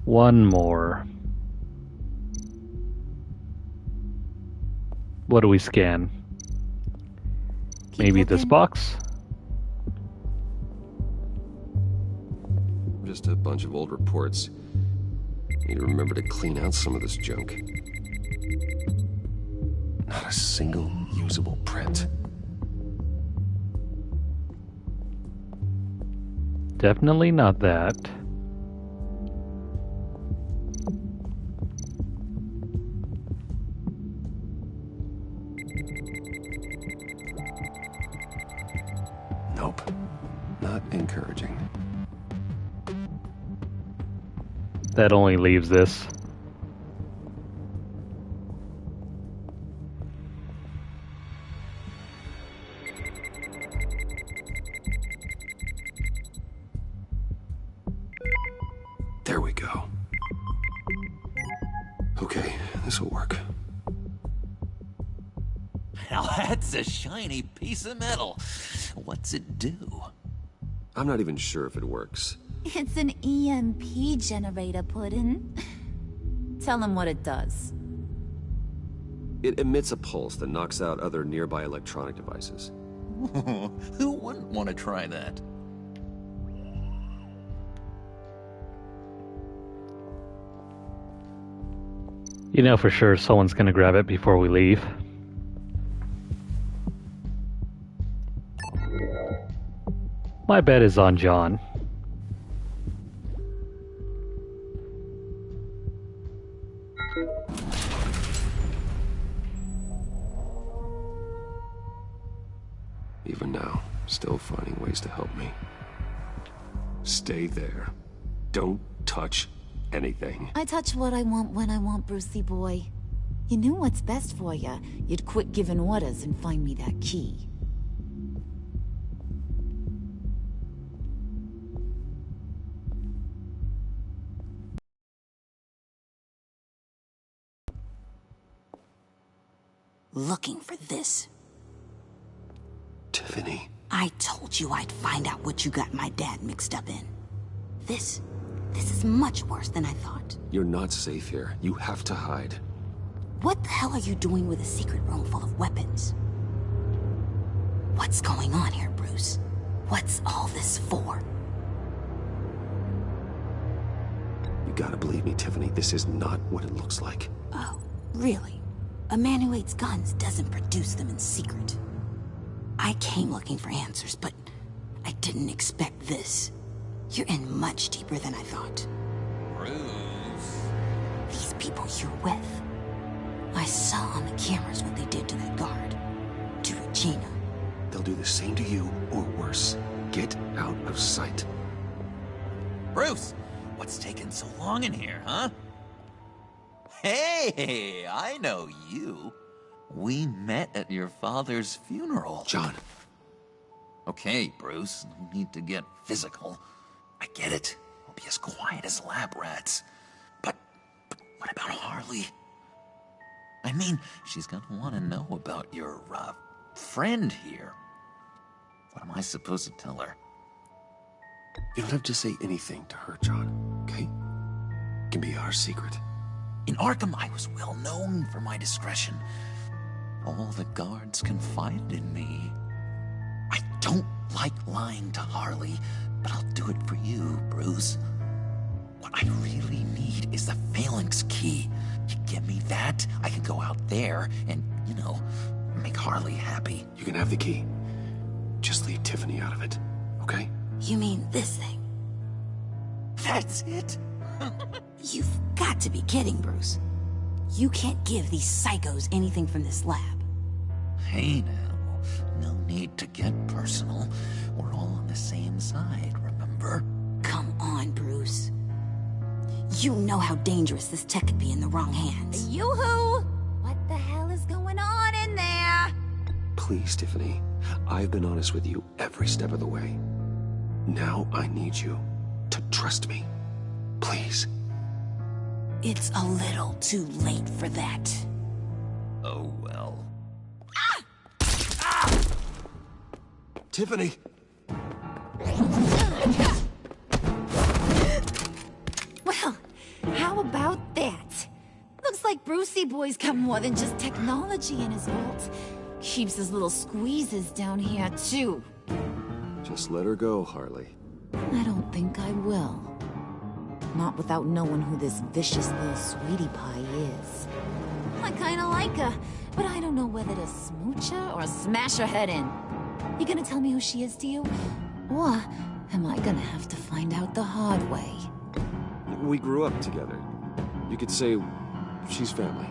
One more. What do we scan? Maybe this box?
Just a bunch of old reports. Need to remember to clean out some of this junk. Not a single usable print.
Definitely not that.
Nope. Not encouraging.
That only leaves this.
There we go. Okay, this'll work.
Now that's a shiny piece of metal. What's it do?
I'm not even sure if it works.
It's an EMP generator, Puddin'. Tell him what it does.
It emits a pulse that knocks out other nearby electronic devices.
Who wouldn't want to try that?
You know for sure someone's gonna grab it before we leave. My bet is on John.
Even now, still finding ways to help me. Stay there. Don't touch anything.
I touch what I want when I want, Brucey boy. You knew what's best for you. You'd quit giving orders and find me that key. Looking for this.
Tiffany.
I told you I'd find out what you got my dad mixed up in. This is much worse than I thought.
You're not safe here. You have to hide.
What the hell are you doing with a secret room full of weapons? What's going on here, Bruce? What's all this for?
You gotta believe me, Tiffany. This is not what it looks like.
Oh, really? A man who hates guns doesn't produce them in secret. I came looking for answers, but I didn't expect this. You're in much deeper than I thought.
Bruce.
These people you're with. I saw on the cameras what they did to that guard. To Regina.
They'll do the same to you, or worse. Get out of sight.
Bruce, what's taking so long in here, huh? Hey, I know you. We met at your father's funeral.
John.
Okay, Bruce, no need to get physical. I get it. We'll be as quiet as lab rats. But what about Harley? I mean, she's gonna want to know about your, friend here. What am I supposed to tell her?
You don't have to say anything to her, John, okay? It can be our secret.
In Arkham, I was well known for my discretion. All the guards confided in me. I don't like lying to Harley, but I'll do it for you, Bruce. What I really need is the phalanx key. You give me that, I can go out there and, make Harley happy.
You can have the key. Just leave Tiffany out of it, okay?
You mean this thing?
That's it?
You've got to be kidding, Bruce. You can't give these psychos anything from this lab.
Hey now, no need to get personal. We're all on the same side, remember?
Come on, Bruce. You know how dangerous this tech could be in the wrong hands.
Yoo-hoo! What the hell is going on in there?
Please, Tiffany. I've been honest with you every step of the way. Now I need you to trust me. Please.
It's a little too late for that.
Oh, well.
Tiffany!
Well, how about that? Looks like Brucey Boy's got more than just technology in his vault. Keeps his little squeezes down here, too.
Just let her go, Harley.
I don't think I will. Not without knowing who this vicious little sweetie pie is. I kinda like her, but I don't know whether to smooch her or smash her head in. You gonna tell me who she is to you? Or am I gonna have to find out the hard way?
We grew up together. You could say she's family.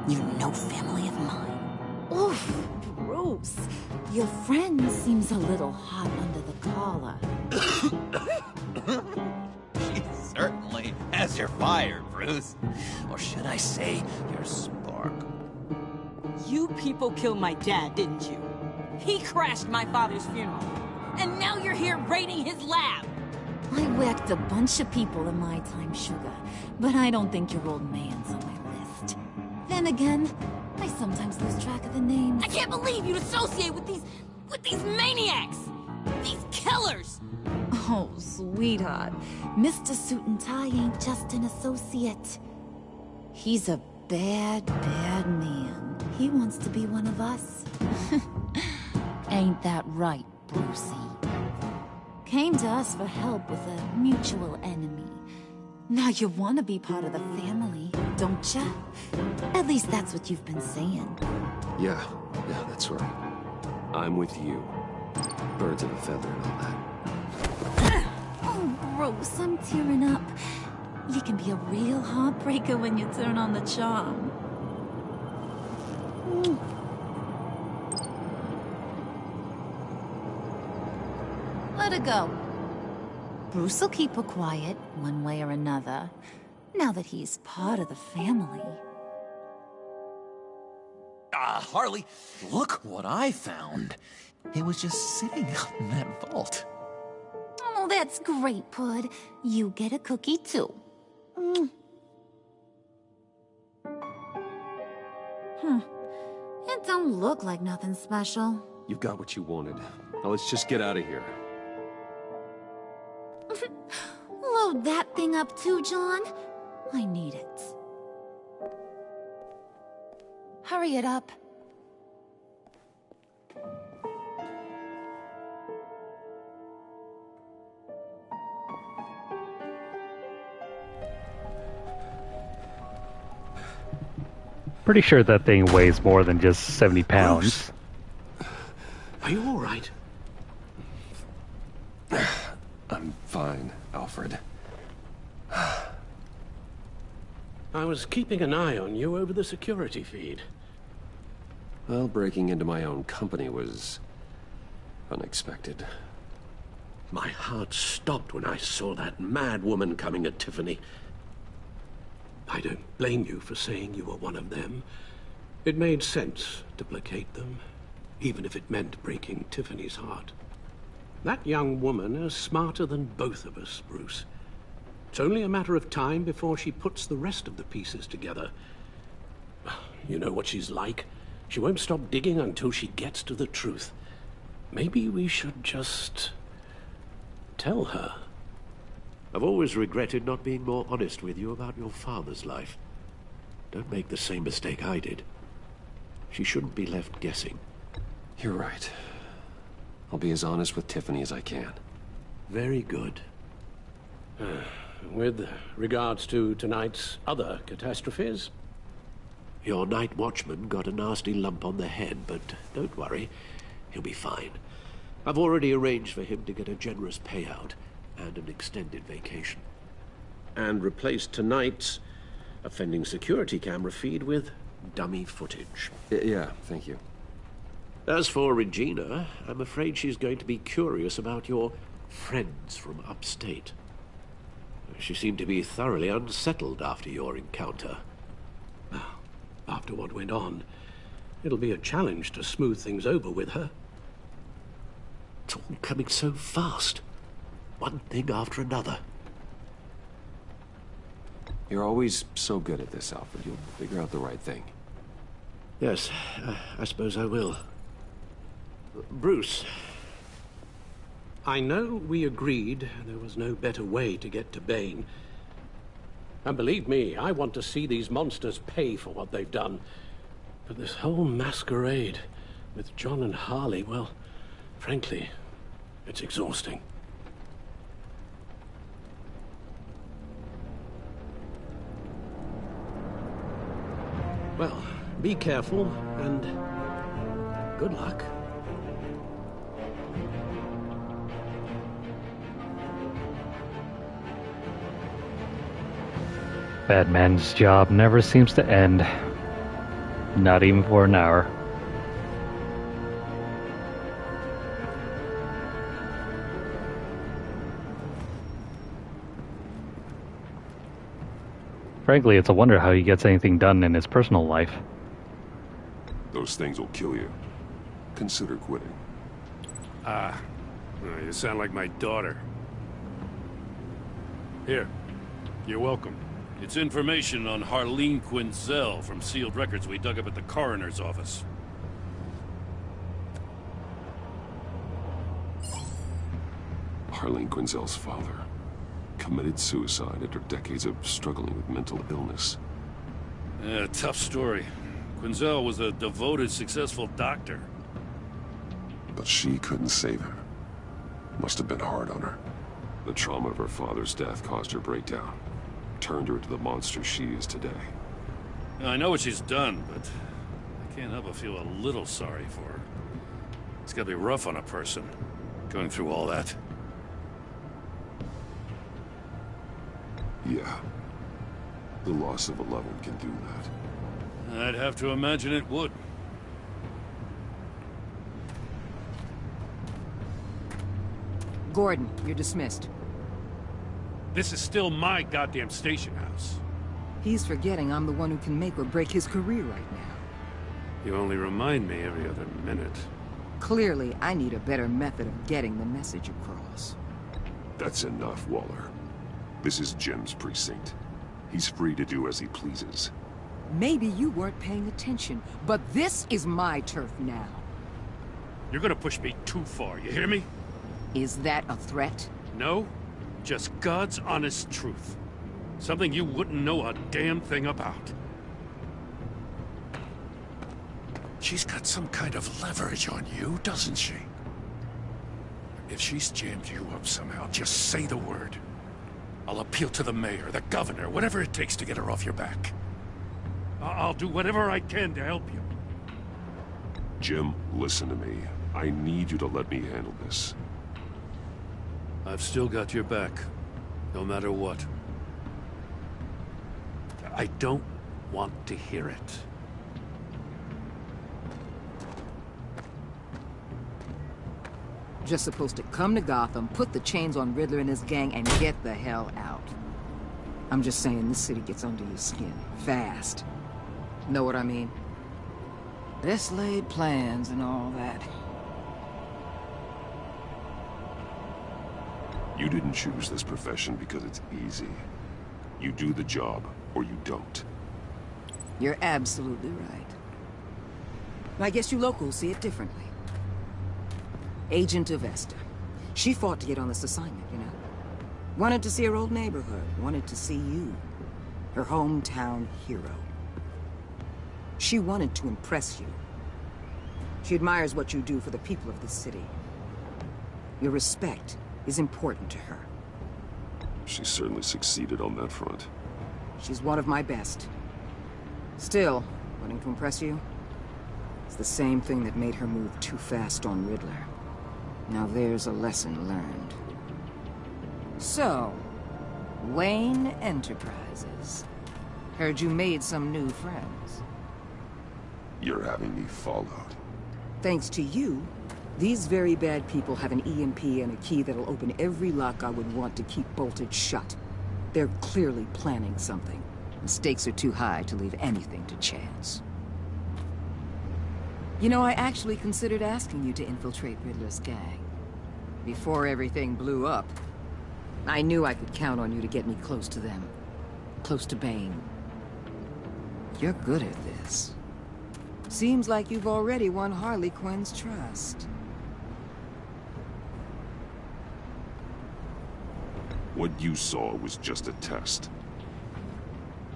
You're no family of mine.
Oof, Bruce. Your friend seems a little hot under the collar.
She certainly has your fire, Bruce. Or should I say, your spark.
You people killed my dad, didn't you? He crashed my father's funeral. And now you're here raiding his lab!
I whacked a bunch of people in my time, Sugar, but I don't think your old man's on my list. Then again, I sometimes lose track of the names.
I can't believe you'd associate with these maniacs! These killers!
Oh, sweetheart. Mr. Suit and Tie ain't just an associate. He's a bad, bad man. He wants to be one of us. Ain't that right, Brucey? Came to us for help with a mutual enemy. Now you want to be part of the family, don't ya? At least that's what you've been saying.
Yeah, that's right. I'm with you. Birds of a feather and all that.
Oh, Bruce, I'm tearing up. You can be a real heartbreaker when you turn on the charm. Let her go. Bruce will keep her quiet, one way or another, now that he's part of the family.
Harley, look what I found. It was just sitting out in that vault.
Oh, that's great, Pud. You get a cookie, too. It don't look like nothing special.
You've got what you wanted. Now let's just get out of here.
Load that thing up too, John. I need it. Hurry it up.
Pretty sure that thing weighs more than just 70 pounds.
Are you all right?
I'm fine, Alfred.
I was keeping an eye on you over the security feed.
Well, breaking into my own company was unexpected.
My heart stopped when I saw that mad woman coming at Tiffany. I don't blame you for saying you were one of them. It made sense to placate them, even if it meant breaking Tiffany's heart. That young woman is smarter than both of us, Bruce. It's only a matter of time before she puts the rest of the pieces together. You know what she's like. She won't stop digging until she gets to the truth. Maybe we should just tell her.
I've always regretted not being more honest with you about your father's life. Don't make the same mistake I did. She shouldn't be left guessing.
You're right. I'll be as honest with Tiffany as I can.
Very good. With regards to tonight's other catastrophes?
Your night watchman got a nasty lump on the head, but don't worry. He'll be fine. I've already arranged for him to get a generous payout and an extended vacation. And replaced tonight's offending security camera feed with dummy footage.
Yeah, thank you.
As for Regina, I'm afraid she's going to be curious about your friends from upstate. She seemed to be thoroughly unsettled after your encounter. After what went on, it'll be a challenge to smooth things over with her. It's all coming so fast. One thing after another.
You're always so good at this, Alfred. You'll figure out the right thing.
Yes, I suppose I will. Bruce, I know we agreed there was no better way to get to Bane. And believe me, I want to see these monsters pay for what they've done. But this whole masquerade with John and Harley, well, frankly, it's exhausting. Well, be careful, and good luck.
Batman's job never seems to end. Not even for an hour. Frankly, it's a wonder how he gets anything done in his personal life.
Those things will kill you. Consider quitting.
You sound like my daughter. Here, you're welcome. It's information on Harlene Quinzel from sealed records we dug up at the coroner's office.
Harlene Quinzel's father committed suicide after decades of struggling with mental illness.
Yeah, tough story. Quinzel was a devoted, successful doctor.
But she couldn't save him. Must have been hard on her. The trauma of her father's death caused her breakdown. Turned her into the monster she is today.
I know what she's done, but I can't help but feel a little sorry for her. It's gotta be rough on a person, going through all that.
Yeah. The loss of a loved one can do that.
I'd have to imagine it would.
Gordon, you're dismissed.
This is still my goddamn station house.
He's forgetting I'm the one who can make or break his career right now.
You only remind me every other minute.
Clearly, I need a better method of getting the message across.
That's enough, Waller. This is Jim's precinct. He's free to do as he pleases.
Maybe you weren't paying attention, but this is my turf now.
You're gonna push me too far, you hear me?
Is that a threat?
No, just God's honest truth. Something you wouldn't know a damn thing about.
She's got some kind of leverage on you, doesn't she? If she's jammed you up somehow, just say the word. I'll appeal to the mayor, the governor, whatever it takes to get her off your back.
I'll do whatever I can to help you.
Jim, listen to me. I need you to let me handle this.
I've still got your back, no matter what. I don't want to hear it.
Just supposed to come to Gotham, put the chains on Riddler and his gang, and get the hell out. I'm just saying, this city gets under your skin. Fast. Know what I mean? Best laid plans and all that.
You didn't choose this profession because it's easy. You do the job, or you don't.
You're absolutely right. I guess you locals see it differently. Agent of Esther. She fought to get on this assignment, you know? Wanted to see her old neighborhood. Wanted to see you. Her hometown hero. She wanted to impress you. She admires what you do for the people of this city. Your respect is important to her.
She certainly succeeded on that front.
She's one of my best. Still, wanting to impress you? It's the same thing that made her move too fast on Riddler. Now there's a lesson learned. So, Wayne Enterprises. Heard you made some new friends.
You're having me followed.
Thanks to you, these very bad people have an EMP and a key that'll open every lock I would want to keep bolted shut. They're clearly planning something. The stakes are too high to leave anything to chance. You know, I actually considered asking you to infiltrate Riddler's gang. Before everything blew up, I knew I could count on you to get me close to them. Close to Bane. You're good at this. Seems like you've already won Harley Quinn's trust.
What you saw was just a test.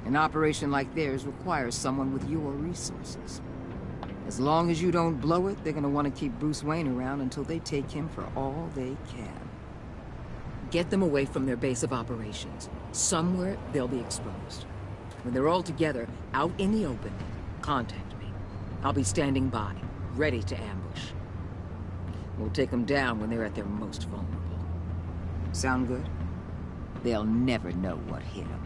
An operation like theirs requires someone with your resources. As long as you don't blow it, they're gonna want to keep Bruce Wayne around until they take him for all they can. Get them away from their base of operations. Somewhere they'll be exposed. When they're all together, out in the open, contact me. I'll be standing by, ready to ambush. We'll take them down when they're at their most vulnerable. Sound good? They'll never know what hit them.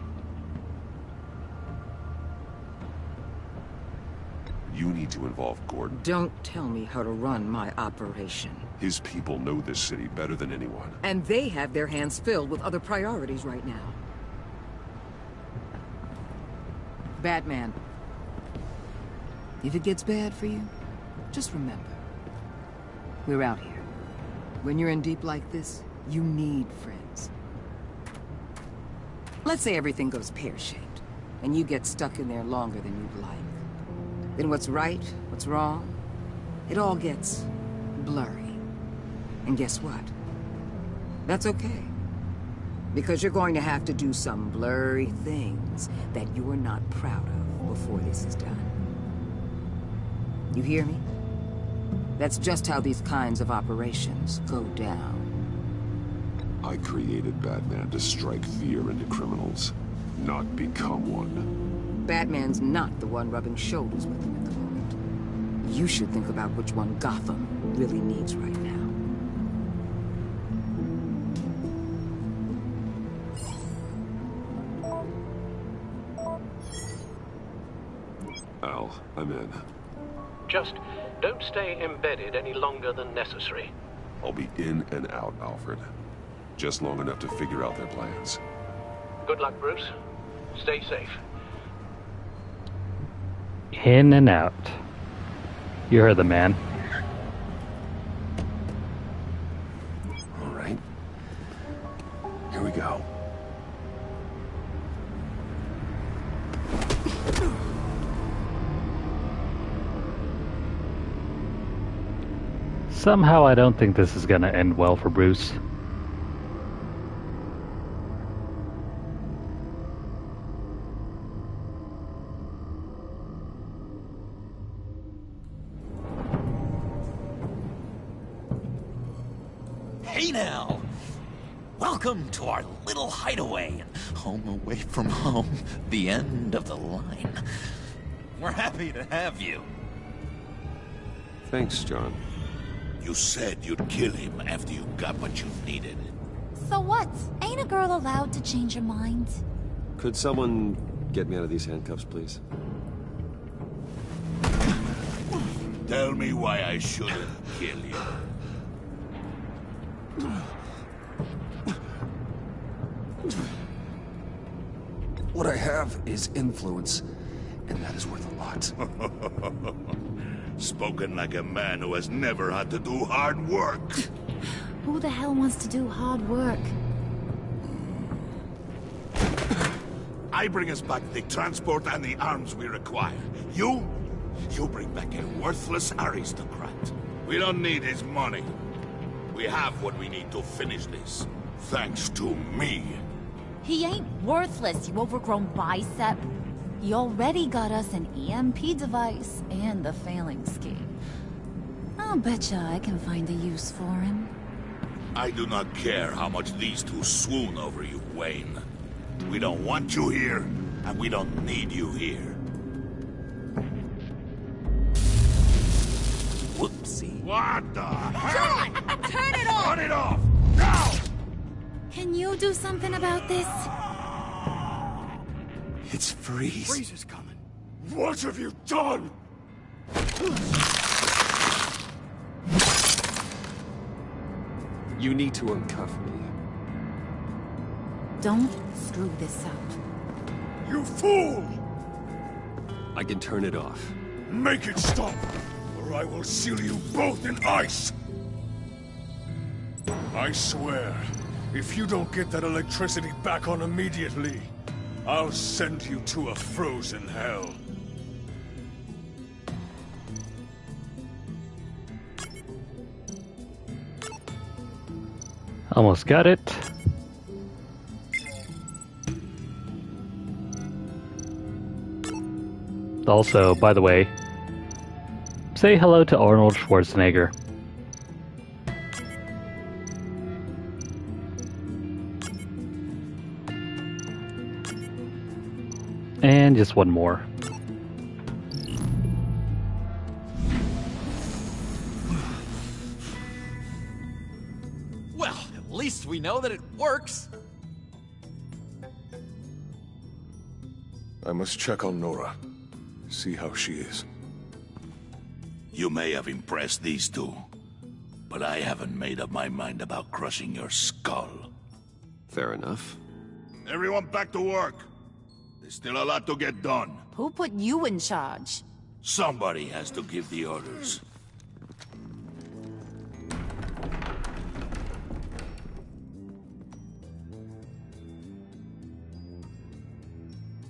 You need to involve Gordon.
Don't tell me how to run my operation.
His people know this city better than anyone.
And they have their hands filled with other priorities right now. Batman. If it gets bad for you, just remember. We're out here. When you're in deep like this, you need friends. Let's say everything goes pear-shaped, and you get stuck in there longer than you'd like. Then what's right, what's wrong, it all gets blurry. And guess what? That's okay. Because you're going to have to do some blurry things that you're not proud of before this is done. You hear me? That's just how these kinds of operations go down.
I created Batman to strike fear into criminals, not become one.
Batman's not the one rubbing shoulders with him at the moment. You should think about which one Gotham really needs right now.
Al, I'm in.
Just don't stay embedded any longer than necessary.
I'll be in and out, Alfred. Just long enough to figure out their plans.
Good luck, Bruce. Stay safe.
In and out. You heard the man.
All right. Here we go.
Somehow I don't think this is gonna end well for Bruce.
Hey now! Welcome to our little hideaway, home away from home, the end of the line. We're happy to have you.
Thanks, John.
You said you'd kill him after you got what you needed.
So what? Ain't a girl allowed to change her mind?
Could someone get me out of these handcuffs, please?
Tell me why I shouldn't kill you.
What I have is influence, and that is worth a lot.
Spoken like a man who has never had to do hard work.
Who the hell wants to do hard work?
I bring us back the transport and the arms we require. You bring back a worthless aristocrat. We don't need his money. We have what we need to finish this. Thanks to me.
He ain't worthless, you overgrown bicep. He already got us an EMP device and the failing scheme. I'll betcha I can find a use for him.
I do not care how much these two swoon over you, Wayne. We don't want you here, and we don't need you here.
Whoopsie.
What the hell?
Turn it off!
Turn it off! Now!
Can you do something about this?
It's Freeze.
Freeze is coming. What have you done?
You need to uncuff me.
Don't screw this up.
You fool!
I can turn it off.
Make it stop, or I will seal you both in ice! I swear, if you don't get that electricity back on immediately, I'll send you to a frozen hell.
Almost got it. Also, by the way, say hello to Arnold Schwarzenegger. And just one more.
Well, at least we know that it works.
I must check on Nora. See how she is.
You may have impressed these two, but I haven't made up my mind about crushing your skull.
Fair enough.
Everyone back to work. There's still a lot to get done.
Who put you in charge?
Somebody has to give the orders.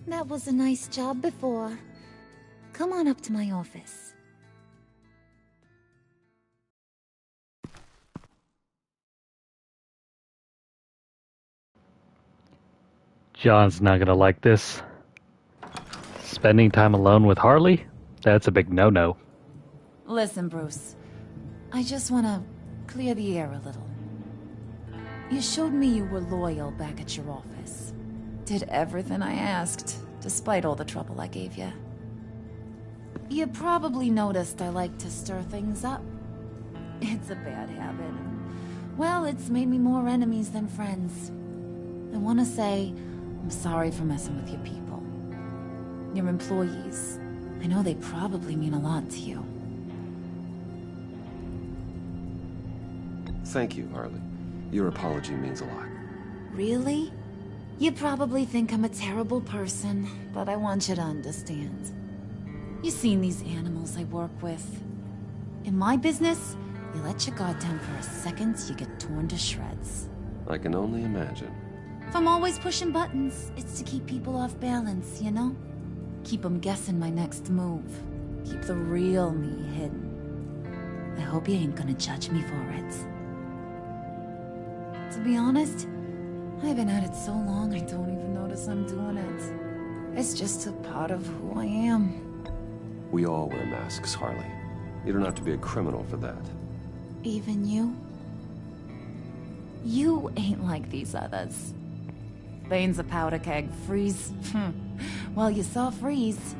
That was a nice job before. Come on up to my office.
John's not gonna like this. Spending time alone with Harley? That's a big no-no.
Listen, Bruce. I just want to clear the air a little. You showed me you were loyal back at your office. Did everything I asked, despite all the trouble I gave you. You probably noticed I like to stir things up. It's a bad habit. Well, it's made me more enemies than friends. I want to say I'm sorry for messing with your people. Your employees. I know they probably mean a lot to you.
Thank you, Harley. Your apology means a lot.
Really? You probably think I'm a terrible person, but I want you to understand. You've seen these animals I work with. In my business, you let your guard down for a second, you get torn to shreds.
I can only imagine.
If I'm always pushing buttons, it's to keep people off balance, you know? Keep them guessing my next move. Keep the real me hidden. I hope you ain't gonna judge me for it. To be honest, I've been at it so long I don't even notice I'm doing it. It's just a part of who I am.
We all wear masks, Harley. You don't have to be a criminal for that.
Even you? You ain't like these others. Bane's a powder keg. Freeze. Well, you saw Freeze.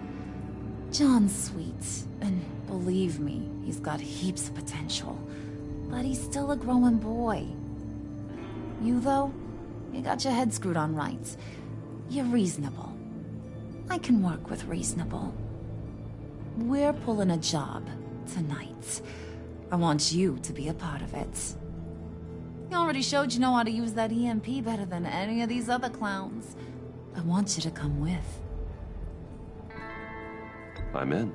John's sweet, and believe me, he's got heaps of potential. But he's still a growing boy. You, though, you got your head screwed on right. You're reasonable. I can work with reasonable. We're pulling a job tonight. I want you to be a part of it. You already showed you know how to use that EMP better than any of these other clowns. I want you to come with.
I'm in.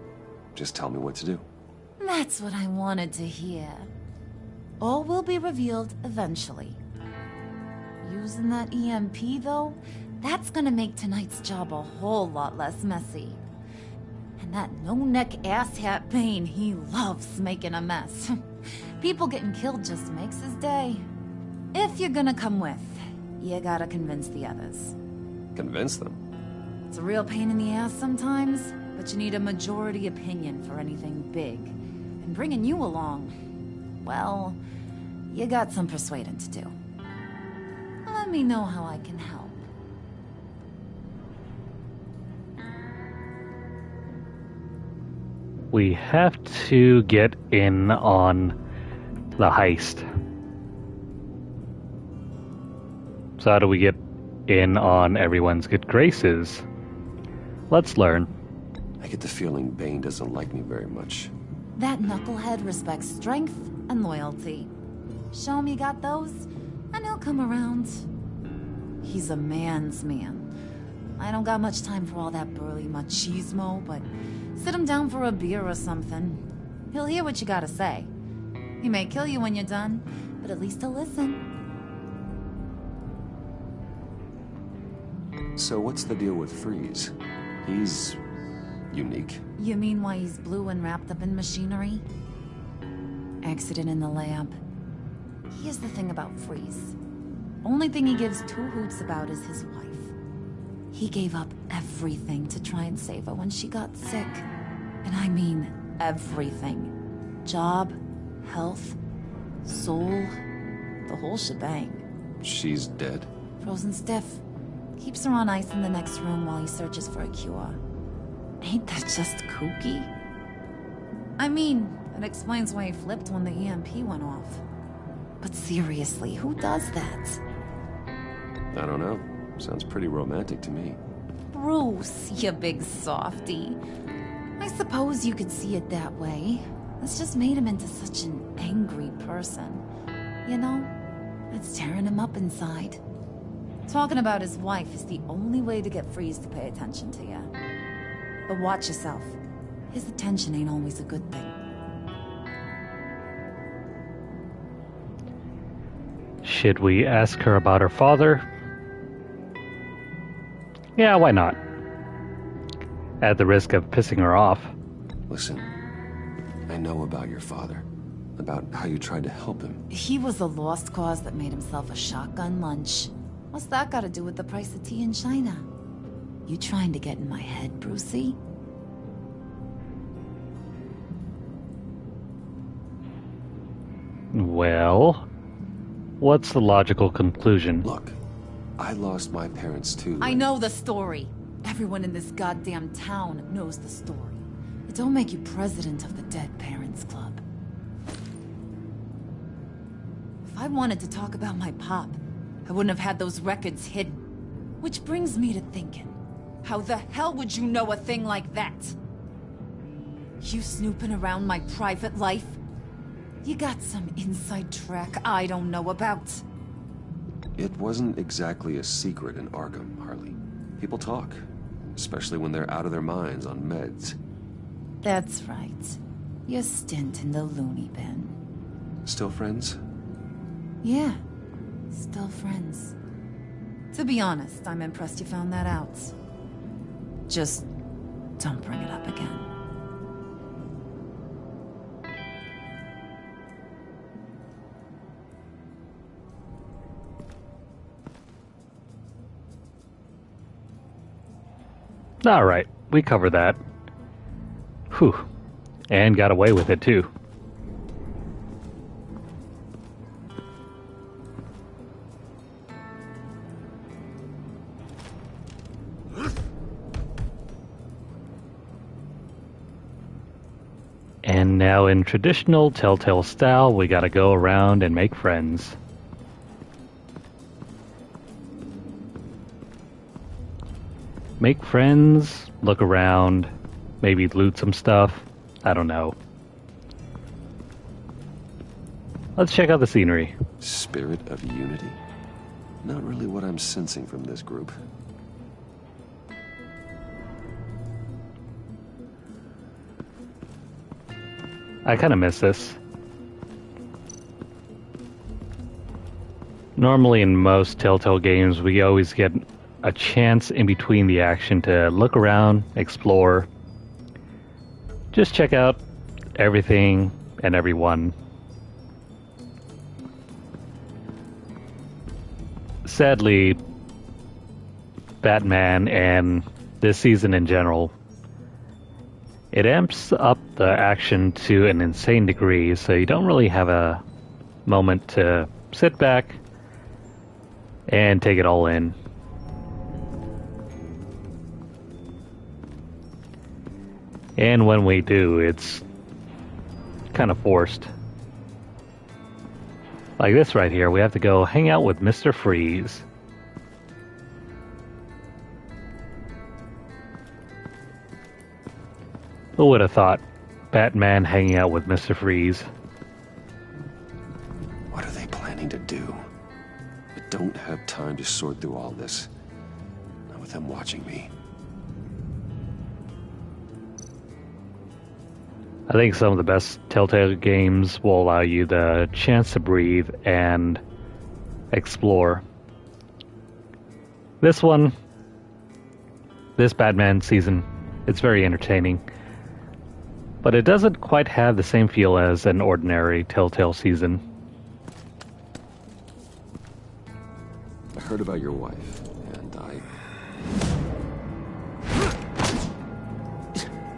Just tell me what to do.
That's what I wanted to hear. All will be revealed eventually. Using that EMP, though, that's gonna make tonight's job a whole lot less messy. And that no-neck asshat Bane, he loves making a mess. People getting killed just makes his day. If you're gonna come with, you gotta convince the others.
Convince them?
It's a real pain in the ass sometimes, but you need a majority opinion for anything big. And bringing you along, well, you got some persuading to do. Let me know how I can help.
We have to get in on the heist. So how do we get in on everyone's good graces? Let's learn.
I get the feeling Bane doesn't like me very much.
That knucklehead respects strength and loyalty. Show him you got those, and he'll come around. He's a man's man. I don't got much time for all that burly machismo, but sit him down for a beer or something. He'll hear what you gotta say. He may kill you when you're done, but at least he'll listen.
So what's the deal with Freeze? He's unique.
You mean why he's blue and wrapped up in machinery? Accident in the lab. Here's the thing about Freeze. Only thing he gives two hoots about is his wife. He gave up everything to try and save her when she got sick. And I mean everything. Job, health, soul, the whole shebang.
She's dead?
Frozen stiff. Keeps her on ice in the next room while he searches for a cure. Ain't that just kooky? I mean, it explains why he flipped when the EMP went off. But seriously, who does that?
I don't know. Sounds pretty romantic to me.
Bruce, you big softy. I suppose you could see it that way. It's just made him into such an angry person. You know, it's tearing him up inside. Talking about his wife is the only way to get Freeze to pay attention to you. But watch yourself. His attention ain't always a good thing.
Should we ask her about her father? Yeah, why not? At the risk of pissing her off.
Listen, I know about your father. About how you tried to help him.
He was a lost cause that made himself a shotgun lunch. What's that got to do with the price of tea in China? You trying to get in my head, Brucey?
Well, what's the logical conclusion?
Look, I lost my parents too.
I know the story. Everyone in this goddamn town knows the story. It don't make you president of the Dead Parents Club. If I wanted to talk about my pop, I wouldn't have had those records hidden. Which brings me to thinking, how the hell would you know a thing like that? You snooping around my private life? You got some inside track I don't know about.
It wasn't exactly a secret in Arkham, Harley. People talk, especially when they're out of their minds on meds.
That's right. Your stint in the loony bin.
Still friends?
Yeah, still friends. To be honest, I'm impressed you found that out. Just don't bring it up again.
Alright, we covered that. Whew. And got away with it too. And now in traditional Telltale style, we gotta go around and make friends. Make friends, look around, maybe loot some stuff. I don't know. Let's check out the scenery.
Spirit of unity? Not really what I'm sensing from this group.
I kind of miss this. Normally in most Telltale games, we always get a chance in between the action to look around, explore, just check out everything and everyone. Sadly, Batman and this season in general, it amps up the action to an insane degree, so you don't really have a moment to sit back and take it all in. And when we do, it's kind of forced. Like this right here, we have to go hang out with Mr. Freeze. Who would have thought? Batman hanging out with Mr. Freeze.
What are they planning to do? I don't have time to sort through all this. Not with them watching me.
I think some of the best Telltale games will allow you the chance to breathe and explore. This one, this Batman season, it's very entertaining. But it doesn't quite have the same feel as an ordinary Telltale season.
I heard about your wife, and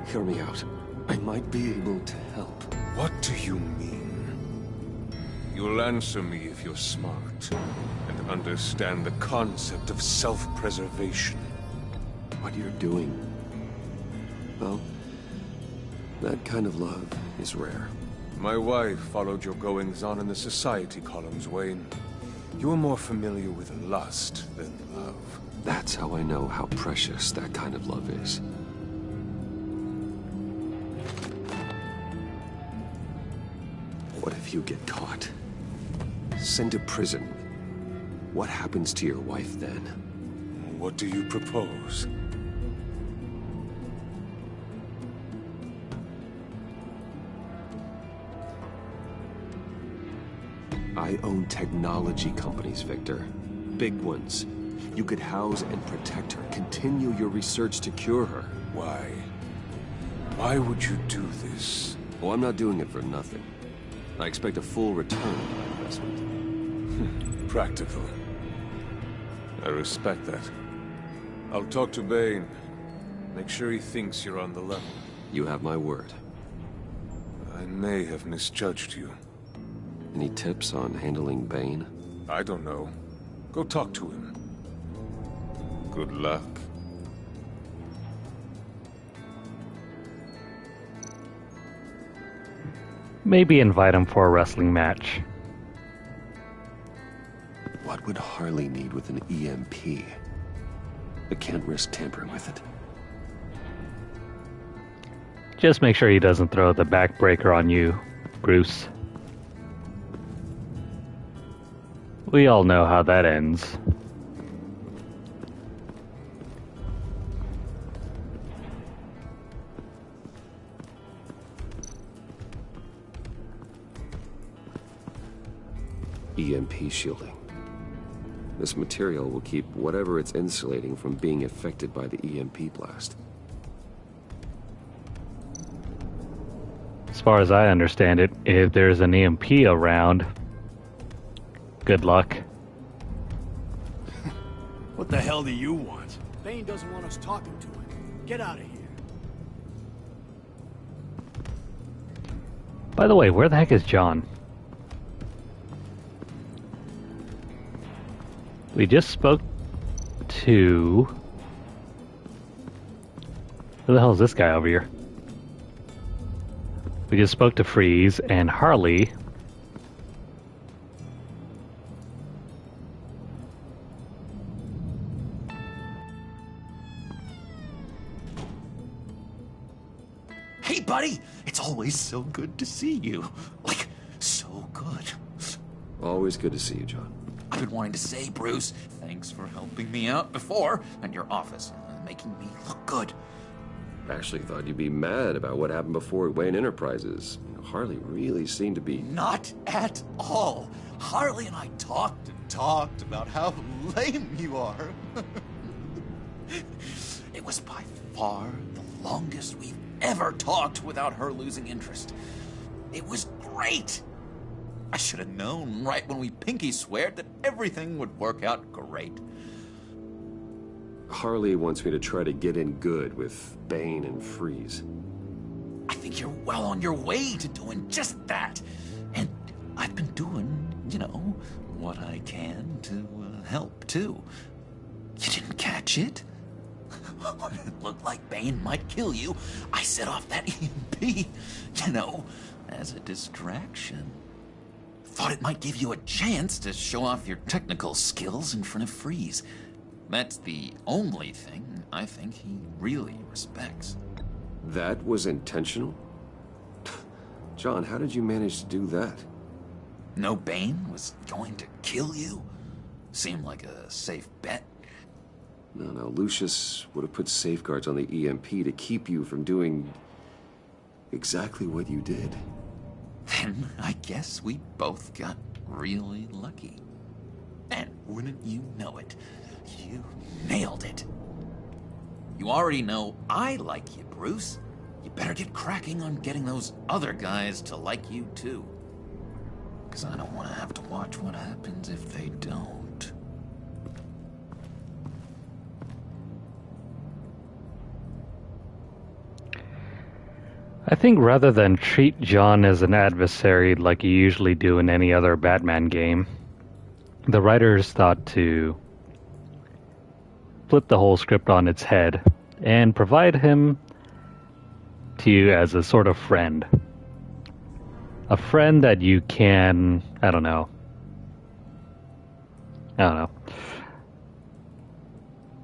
Hear me out. I might be able to help.
What do you mean? You'll answer me if you're smart and understand the concept of self-preservation.
What you're doing, well, that kind of love is rare.
My wife followed your goings-on in the society columns, Wayne. You are more familiar with lust than love.
That's how I know how precious that kind of love is. What if you get caught? Sent to prison. What happens to your wife then?
What do you propose?
I own technology companies, Victor. Big ones. You could house and protect her. Continue your research to cure her.
Why? Why would you do this?
Oh, I'm not doing it for nothing. I expect a full return on my investment.
Practical. I respect that. I'll talk to Bane. Make sure he thinks you're on the level.
You have my word.
I may have misjudged you.
Any tips on handling Bane?
I don't know. Go talk to him. Good luck.
Maybe invite him for a wrestling match.
What would Harley need with an EMP? I can't risk tampering with it.
Just make sure he doesn't throw the backbreaker on you, Bruce. We all know how that ends.
EMP shielding. This material will keep whatever it's insulating from being affected by the EMP blast.
As far as I understand it, if there's an EMP around, good luck.
What the hell do you want? Bane doesn't want us talking to him. Get out of here.
By the way, where the heck is John? We just spoke to... Who the hell is this guy over here? We just spoke to Freeze and Harley.
Hey, buddy! It's always so good to see you. Like, so good.
Always good to see you, John.
I've been wanting to say, Bruce, thanks for helping me out before, and your office, making me look good.
Actually thought you'd be mad about what happened before Wayne Enterprises. Harley really seemed to be...
Not at all. Harley and I talked and talked about how lame you are. It was by far the longest we've ever talked without her losing interest. It was great. I should have known right when we pinky sweared that everything would work out great.
Harley wants me to try to get in good with Bane and Freeze.
I think you're well on your way to doing just that. And I've been doing, you know, what I can to help, too. You didn't catch it? When it looked like Bane might kill you, I set off that EMP, you know, as a distraction. Thought it might give you a chance to show off your technical skills in front of Freeze. That's the only thing I think he really respects.
That was intentional? John, how did you manage to do that?
No Bane was going to kill you? Seemed like a safe bet.
No, Lucius would have put safeguards on the EMP to keep you from doing exactly what you did.
Then I guess we both got really lucky. And wouldn't you know it, you nailed it. You already know I like you, Bruce. You better get cracking on getting those other guys to like you too. 'Cause I don't want to have to watch what happens if they don't.
I think rather than treat John as an adversary like you usually do in any other Batman game, the writers thought to flip the whole script on its head and provide him to you as a sort of friend. A friend that you can, I don't know.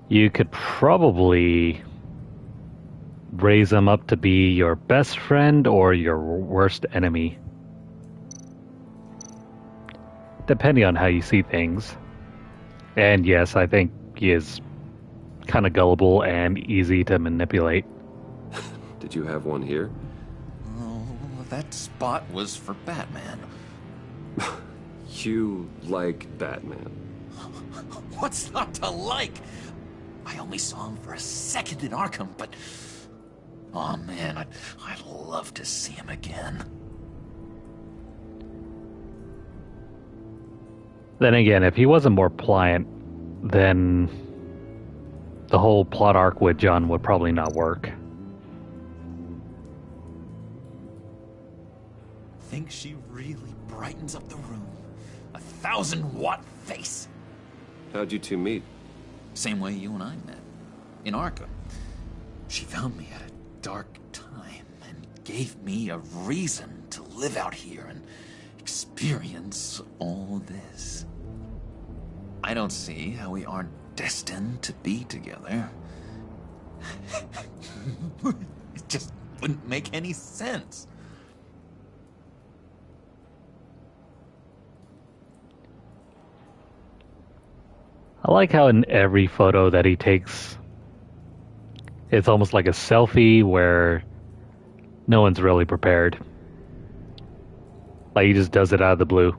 You could probably raise him up to be your best friend or your worst enemy, depending on how you see things. And yes, I think he is kind of gullible and easy to manipulate.
Did you have one here?
Oh, that spot was for Batman.
You like Batman.
What's not to like? I only saw him for a second in Arkham, but... oh man, I'd love to see him again.
Then again, if he wasn't more pliant, then the whole plot arc with John would probably not work.
Think she really brightens up the room. 1,000-watt face.
How'd you two meet?
Same way you and I met. In Arkham. She found me at a dark time and gave me a reason to live out here and experience all this. I don't see how we aren't destined to be together. It just wouldn't make any sense.
I like how in every photo that he takes, it's almost like a selfie where no one's really prepared. Like he just does it out of the blue.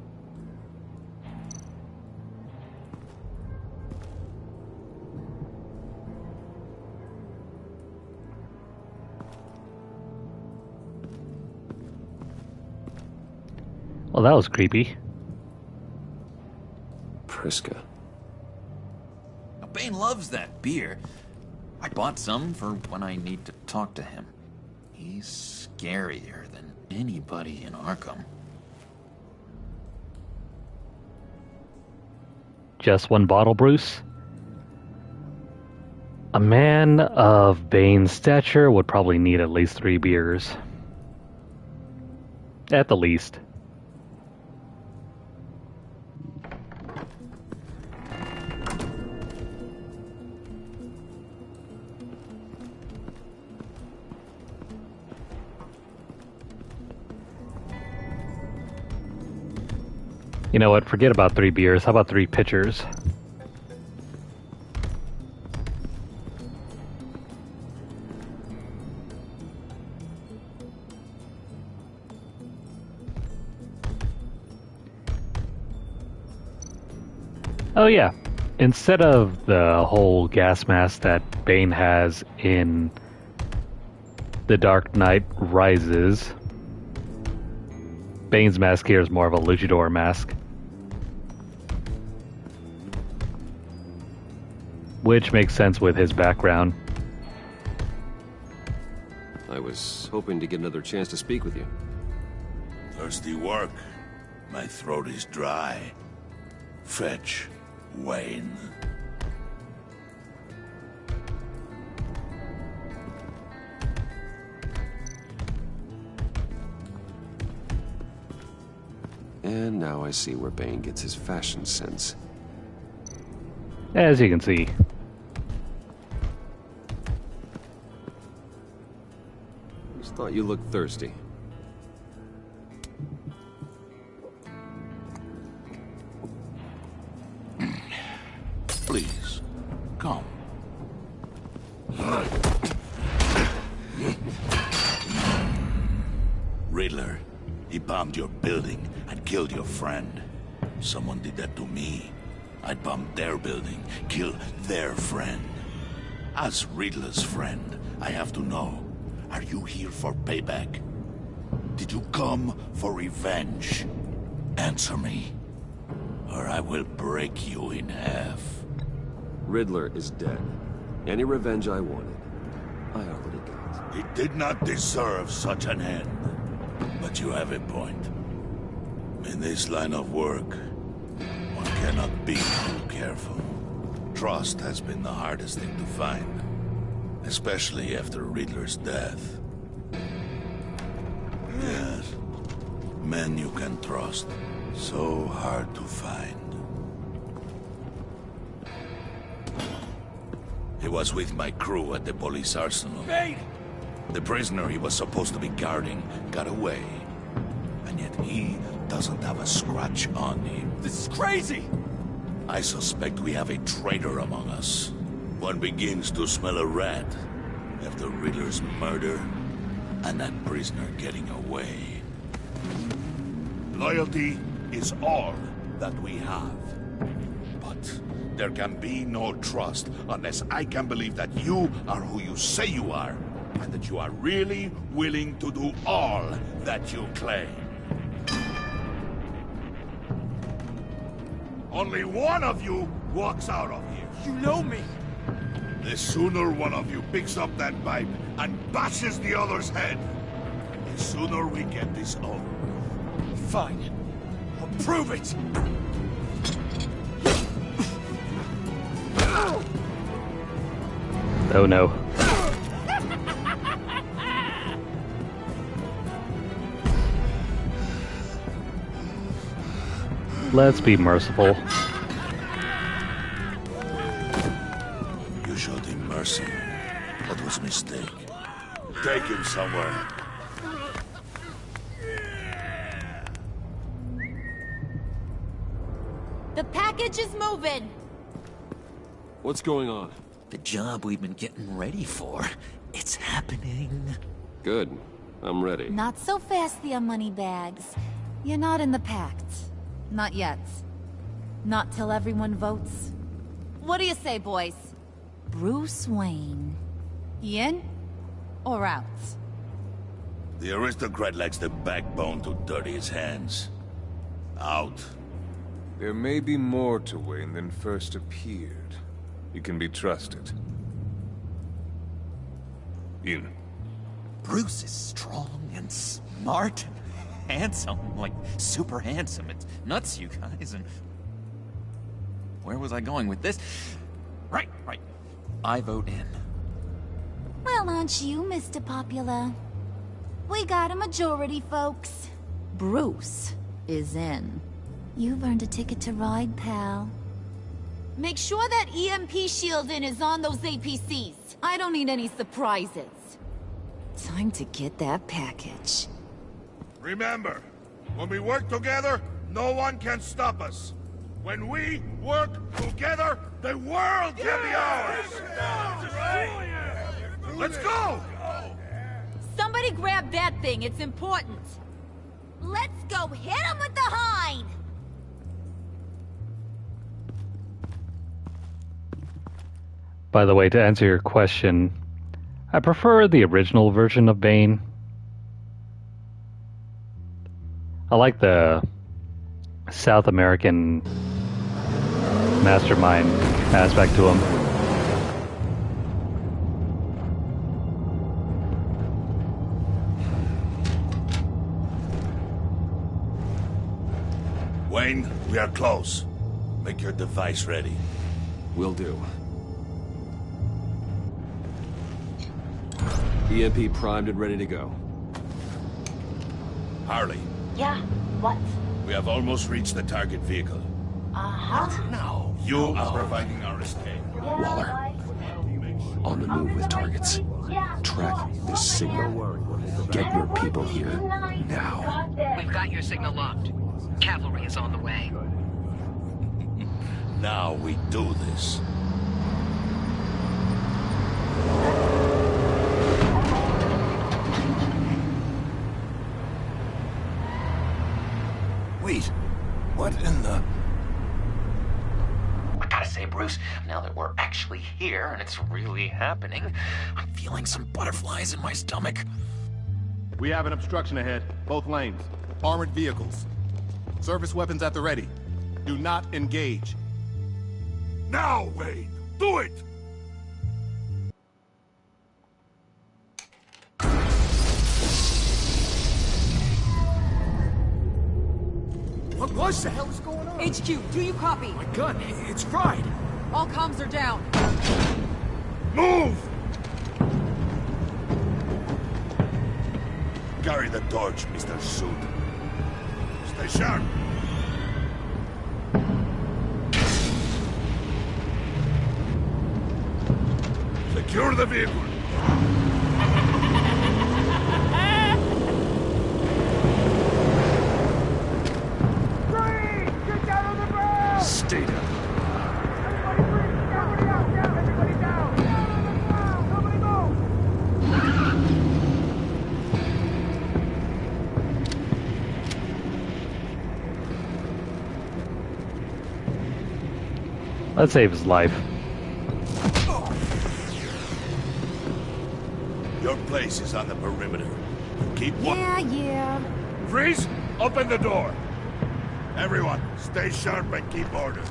Well, that was creepy.
Priska.
Bane loves that beer. I bought some for when I need to talk to him. He's scarier than anybody in Arkham.
Just one bottle, Bruce? A man of Bane's stature would probably need at least 3 beers. At the least. You know what? Forget about 3 beers. How about 3 pitchers? Oh yeah. Instead of the whole gas mask that Bane has in The Dark Knight Rises, Bane's mask here is more of a luchador mask. Which makes sense with his background.
I was hoping to get another chance to speak with you.
Thirsty work. My throat is dry. Fetch, Wayne.
And now I see where Bane gets his fashion sense.
As you can see.
Thought you looked thirsty.
Please, come. Riddler, he bombed your building and killed your friend. Someone did that to me. I'd bomb their building, kill their friend. As Riddler's friend, I have to know, are you here for payback? Did you come for revenge? Answer me, or I will break you in half.
Riddler is dead. Any revenge I wanted, I already got.
He did not deserve such an end. But you have a point. In this line of work, one cannot be too careful. Trust has been the hardest thing to find, especially after Riddler's death. Yes, men you can trust, so hard to find. He was with my crew at the police arsenal.
Bane!
The prisoner he was supposed to be guarding got away. And yet he doesn't have a scratch on him.
This is crazy!
I suspect we have a traitor among us. One begins to smell a rat after Riddler's murder and that prisoner getting away. Loyalty is all that we have. But there can be no trust unless I can believe that you are who you say you are, and that you are really willing to do all that you claim. Only one of you walks out of here.
You know me.
The sooner one of you picks up that pipe and bashes the other's head, the sooner we get this over.
Fine. I'll prove it!
Oh no. Let's be merciful.
You showed him mercy. That was a mistake. Take him somewhere.
The package is moving!
What's going on?
The job we've been getting ready for. It's happening.
Good. I'm ready.
Not so fast, the moneybags. You're not in the Pact. Not yet. Not till everyone votes. What do you say, boys? Bruce Wayne. In or out?
The aristocrat lacks the backbone to dirty his hands. Out.
There may be more to Wayne than first appeared. He can be trusted. In.
Bruce is strong and smart and handsome, like super handsome. It's nuts, you guys, and... Where was I going with this? Right. I vote in.
Well, aren't you, Mr. Popular? We got a majority, folks. Bruce is in. You've earned a ticket to ride, pal.
Make sure that EMP shielding is on those APCs. I don't need any surprises.
Time to get that package.
Remember, when we work together, no one can stop us. When we work together, the world can be ours! Let's go!
Somebody grab that thing, it's important. Let's go hit him with the hind!
By the way, to answer your question, I prefer the original version of Bane. I like the South American mastermind aspect to him.
Wayne, we are close. Make your device ready.
Will do. EMP primed and ready to go.
Harley.
Yeah, what?
We have almost reached the target vehicle.
Uh-huh.
No. You are providing our escape.
Yeah,
Waller.
On the move with targets. Track this signal. Get your people here, now.
We've got your signal locked. Cavalry is on the way.
Now we do this.
Wait, what in the...
I gotta say, Bruce, now that we're actually here and it's really happening, I'm feeling some butterflies in my stomach.
We have an obstruction ahead, both lanes. Armored vehicles. Service weapons at the ready. Do not engage.
Now, Bane! Do it!
What was that? What the hell is going on?
HQ, do you copy?
My gun, it's fried.
All comms are down.
Move! Carry the torch, Mr. Suit. Stay sharp. Secure the vehicle.
Stay down.
Let's save his life.
Your place is on the perimeter. Keep one.
Yeah.
Freeze! Open the door. Everyone, stay sharp and keep order.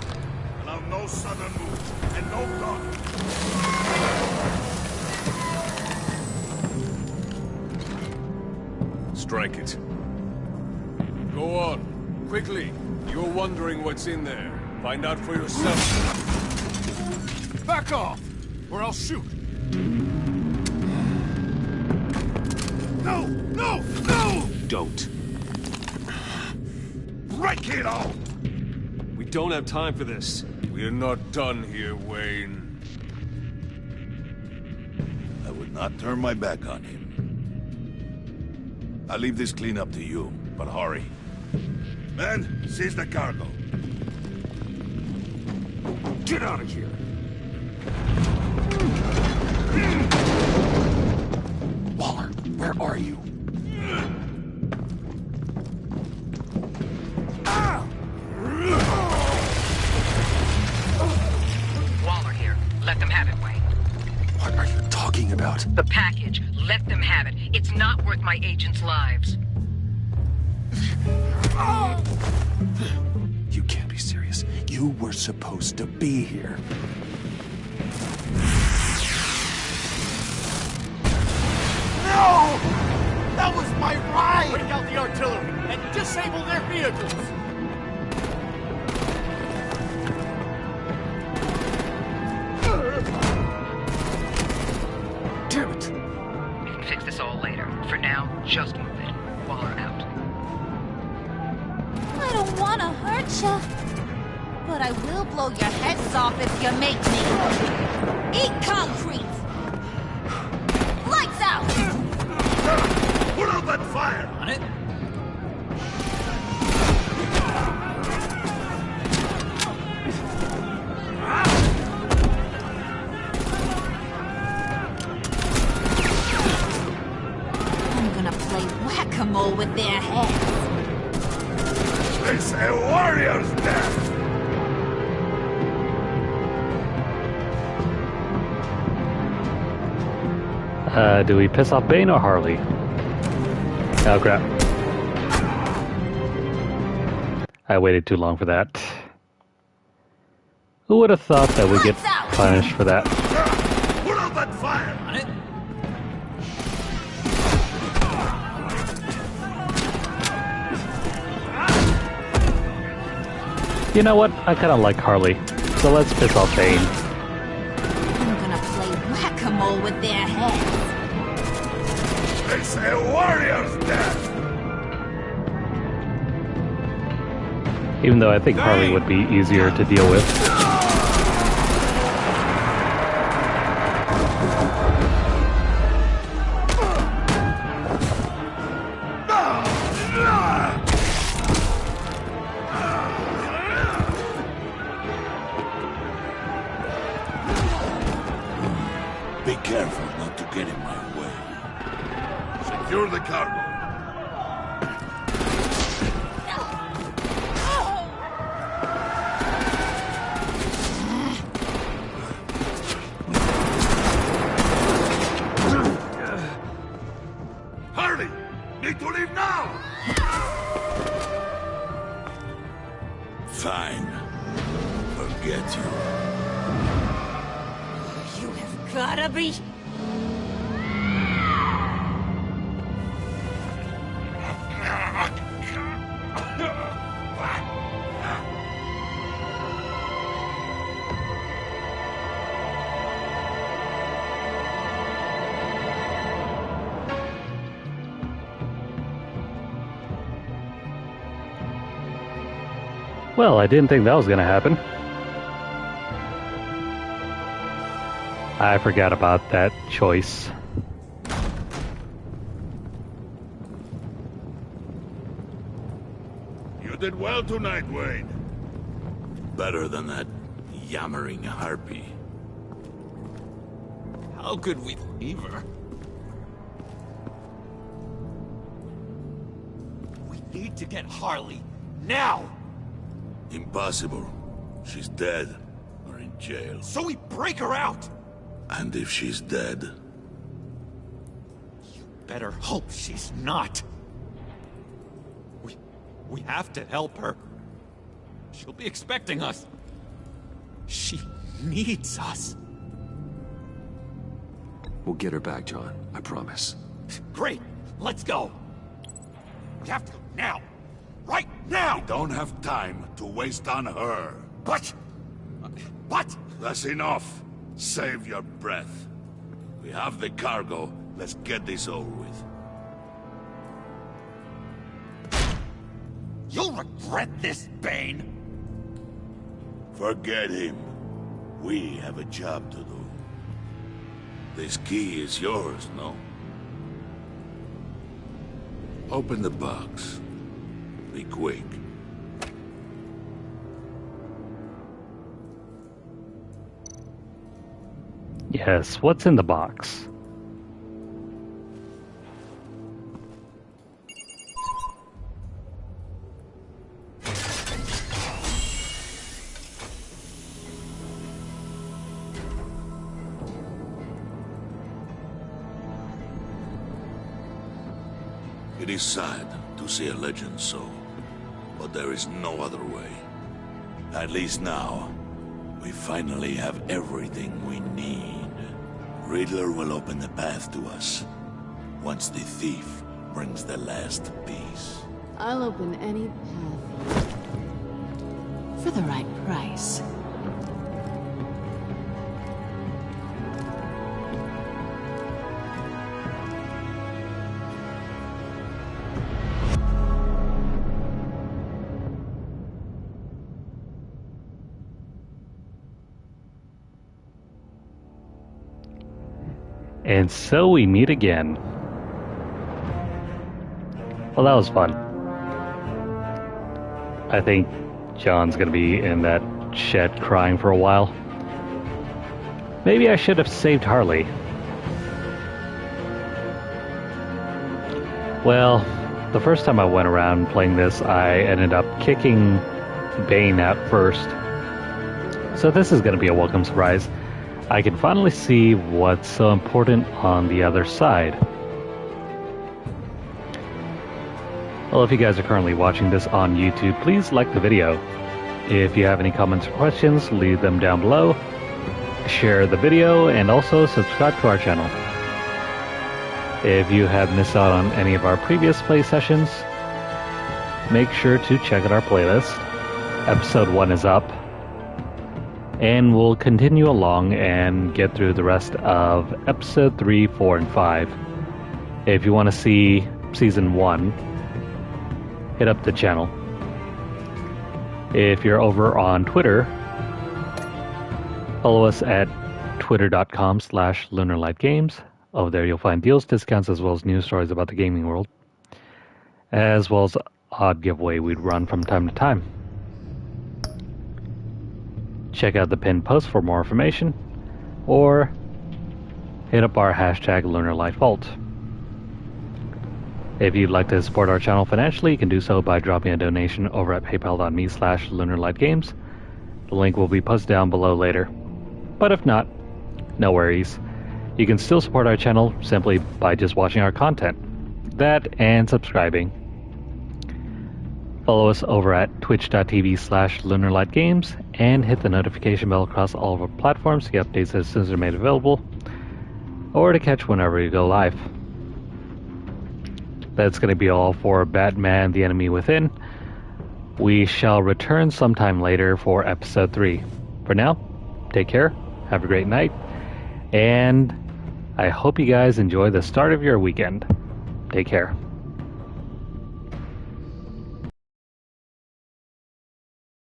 Allow no sudden move and no talk.
Strike it. Go on. Quickly. You're wondering what's in there. Find out for yourself.
Back off, or I'll shoot. No! No! No!
Don't.
Break it all!
We don't have time for this. We are not done here, Wayne.
I would not turn my back on him. I'll leave this cleanup to you, but hurry. Men, seize the cargo.
Get out of here! Waller, where are you?
Waller here. Let them have it, Wayne.
What are you talking about?
The package. Let them have it. It's not worth my agents' lives.
You can't be serious. You were supposed to be here.
No! That was my ride! Bring out the artillery and disable their vehicles!
Damn it!
We can fix this all later. For now, just move it. Waller out.
I don't want to hurt you, but I will blow your heads off if you make me. Eat concrete! Lights out!
Put out that fire!
On it?
I'm gonna play whack-a-mole with their heads.
It's a warrior's death!
Do we piss off Bane or Harley? Oh crap. I waited too long for that. Who would have thought that we'd get punished for that?
Put out that fire!
On it?
You know what? I kinda like Harley. So let's piss off Bane.
I'm gonna play whack-a-mole with their heads.
It's a warrior's death!
Even though I think Harley would be easier to deal with.
Be careful not to get in my way. Secure the cargo.
Harley! Need to leave now!
Fine. Forget you.
You have gotta be...
Well, I didn't think that was going to happen. I forgot about that choice.
You did well tonight, Wayne.
Better than that yammering harpy.
How could we leave her? We need to get Harley, now!
Impossible. She's dead, or in jail.
So we break her out!
And if she's dead?
You better hope she's not. We have to help her. She'll be expecting us. She needs us.
We'll get her back, John. I promise.
Great. Let's go. We have to go now. Right now!
We don't have time to waste on her.
But...
That's enough. Save your breath. We have the cargo. Let's get this over with.
You'll regret this, Bane!
Forget him. We have a job to do. This key is yours, no? Open the box. Be quick.
Yes, what's in the box?
It is sad to see a legend so, but there is no other way. At least now, we finally have everything we need. Riddler will open the path to us, once the thief brings the last piece.
I'll open any path for the right price.
And so we meet again. Well, that was fun. I think John's gonna be in that shed crying for a while. Maybe I should have saved Harley. Well, the first time I went around playing this, I ended up kicking Bane out first. So this is gonna be a welcome surprise. I can finally see what's so important on the other side. Well, if you guys are currently watching this on YouTube, please like the video. If you have any comments or questions, leave them down below. Share the video and also subscribe to our channel. If you have missed out on any of our previous play sessions, make sure to check out our playlist. Episode 1 is up. And we'll continue along and get through the rest of episode 3, 4, and 5. If you want to see season 1, hit up the channel. If you're over on Twitter, follow us at twitter.com/LunarlightGames. Over there you'll find deals, discounts, as well as news stories about the gaming world, as well as odd giveaway we'd run from time to time. Check out the pinned post for more information, or hit up our hashtag Lunarlight Vault. If you'd like to support our channel financially, you can do so by dropping a donation over at paypal.me/LunarlightGames. The link will be posted down below later. But if not, no worries. You can still support our channel simply by just watching our content. That and subscribing. Follow us over at twitch.tv/LunarlightGames and hit the notification bell across all of our platforms to get updates as soon as they're made available, or to catch whenever we go live. That's going to be all for Batman: The Enemy Within. We shall return sometime later for episode 3. For now, take care, have a great night, and I hope you guys enjoy the start of your weekend. Take care.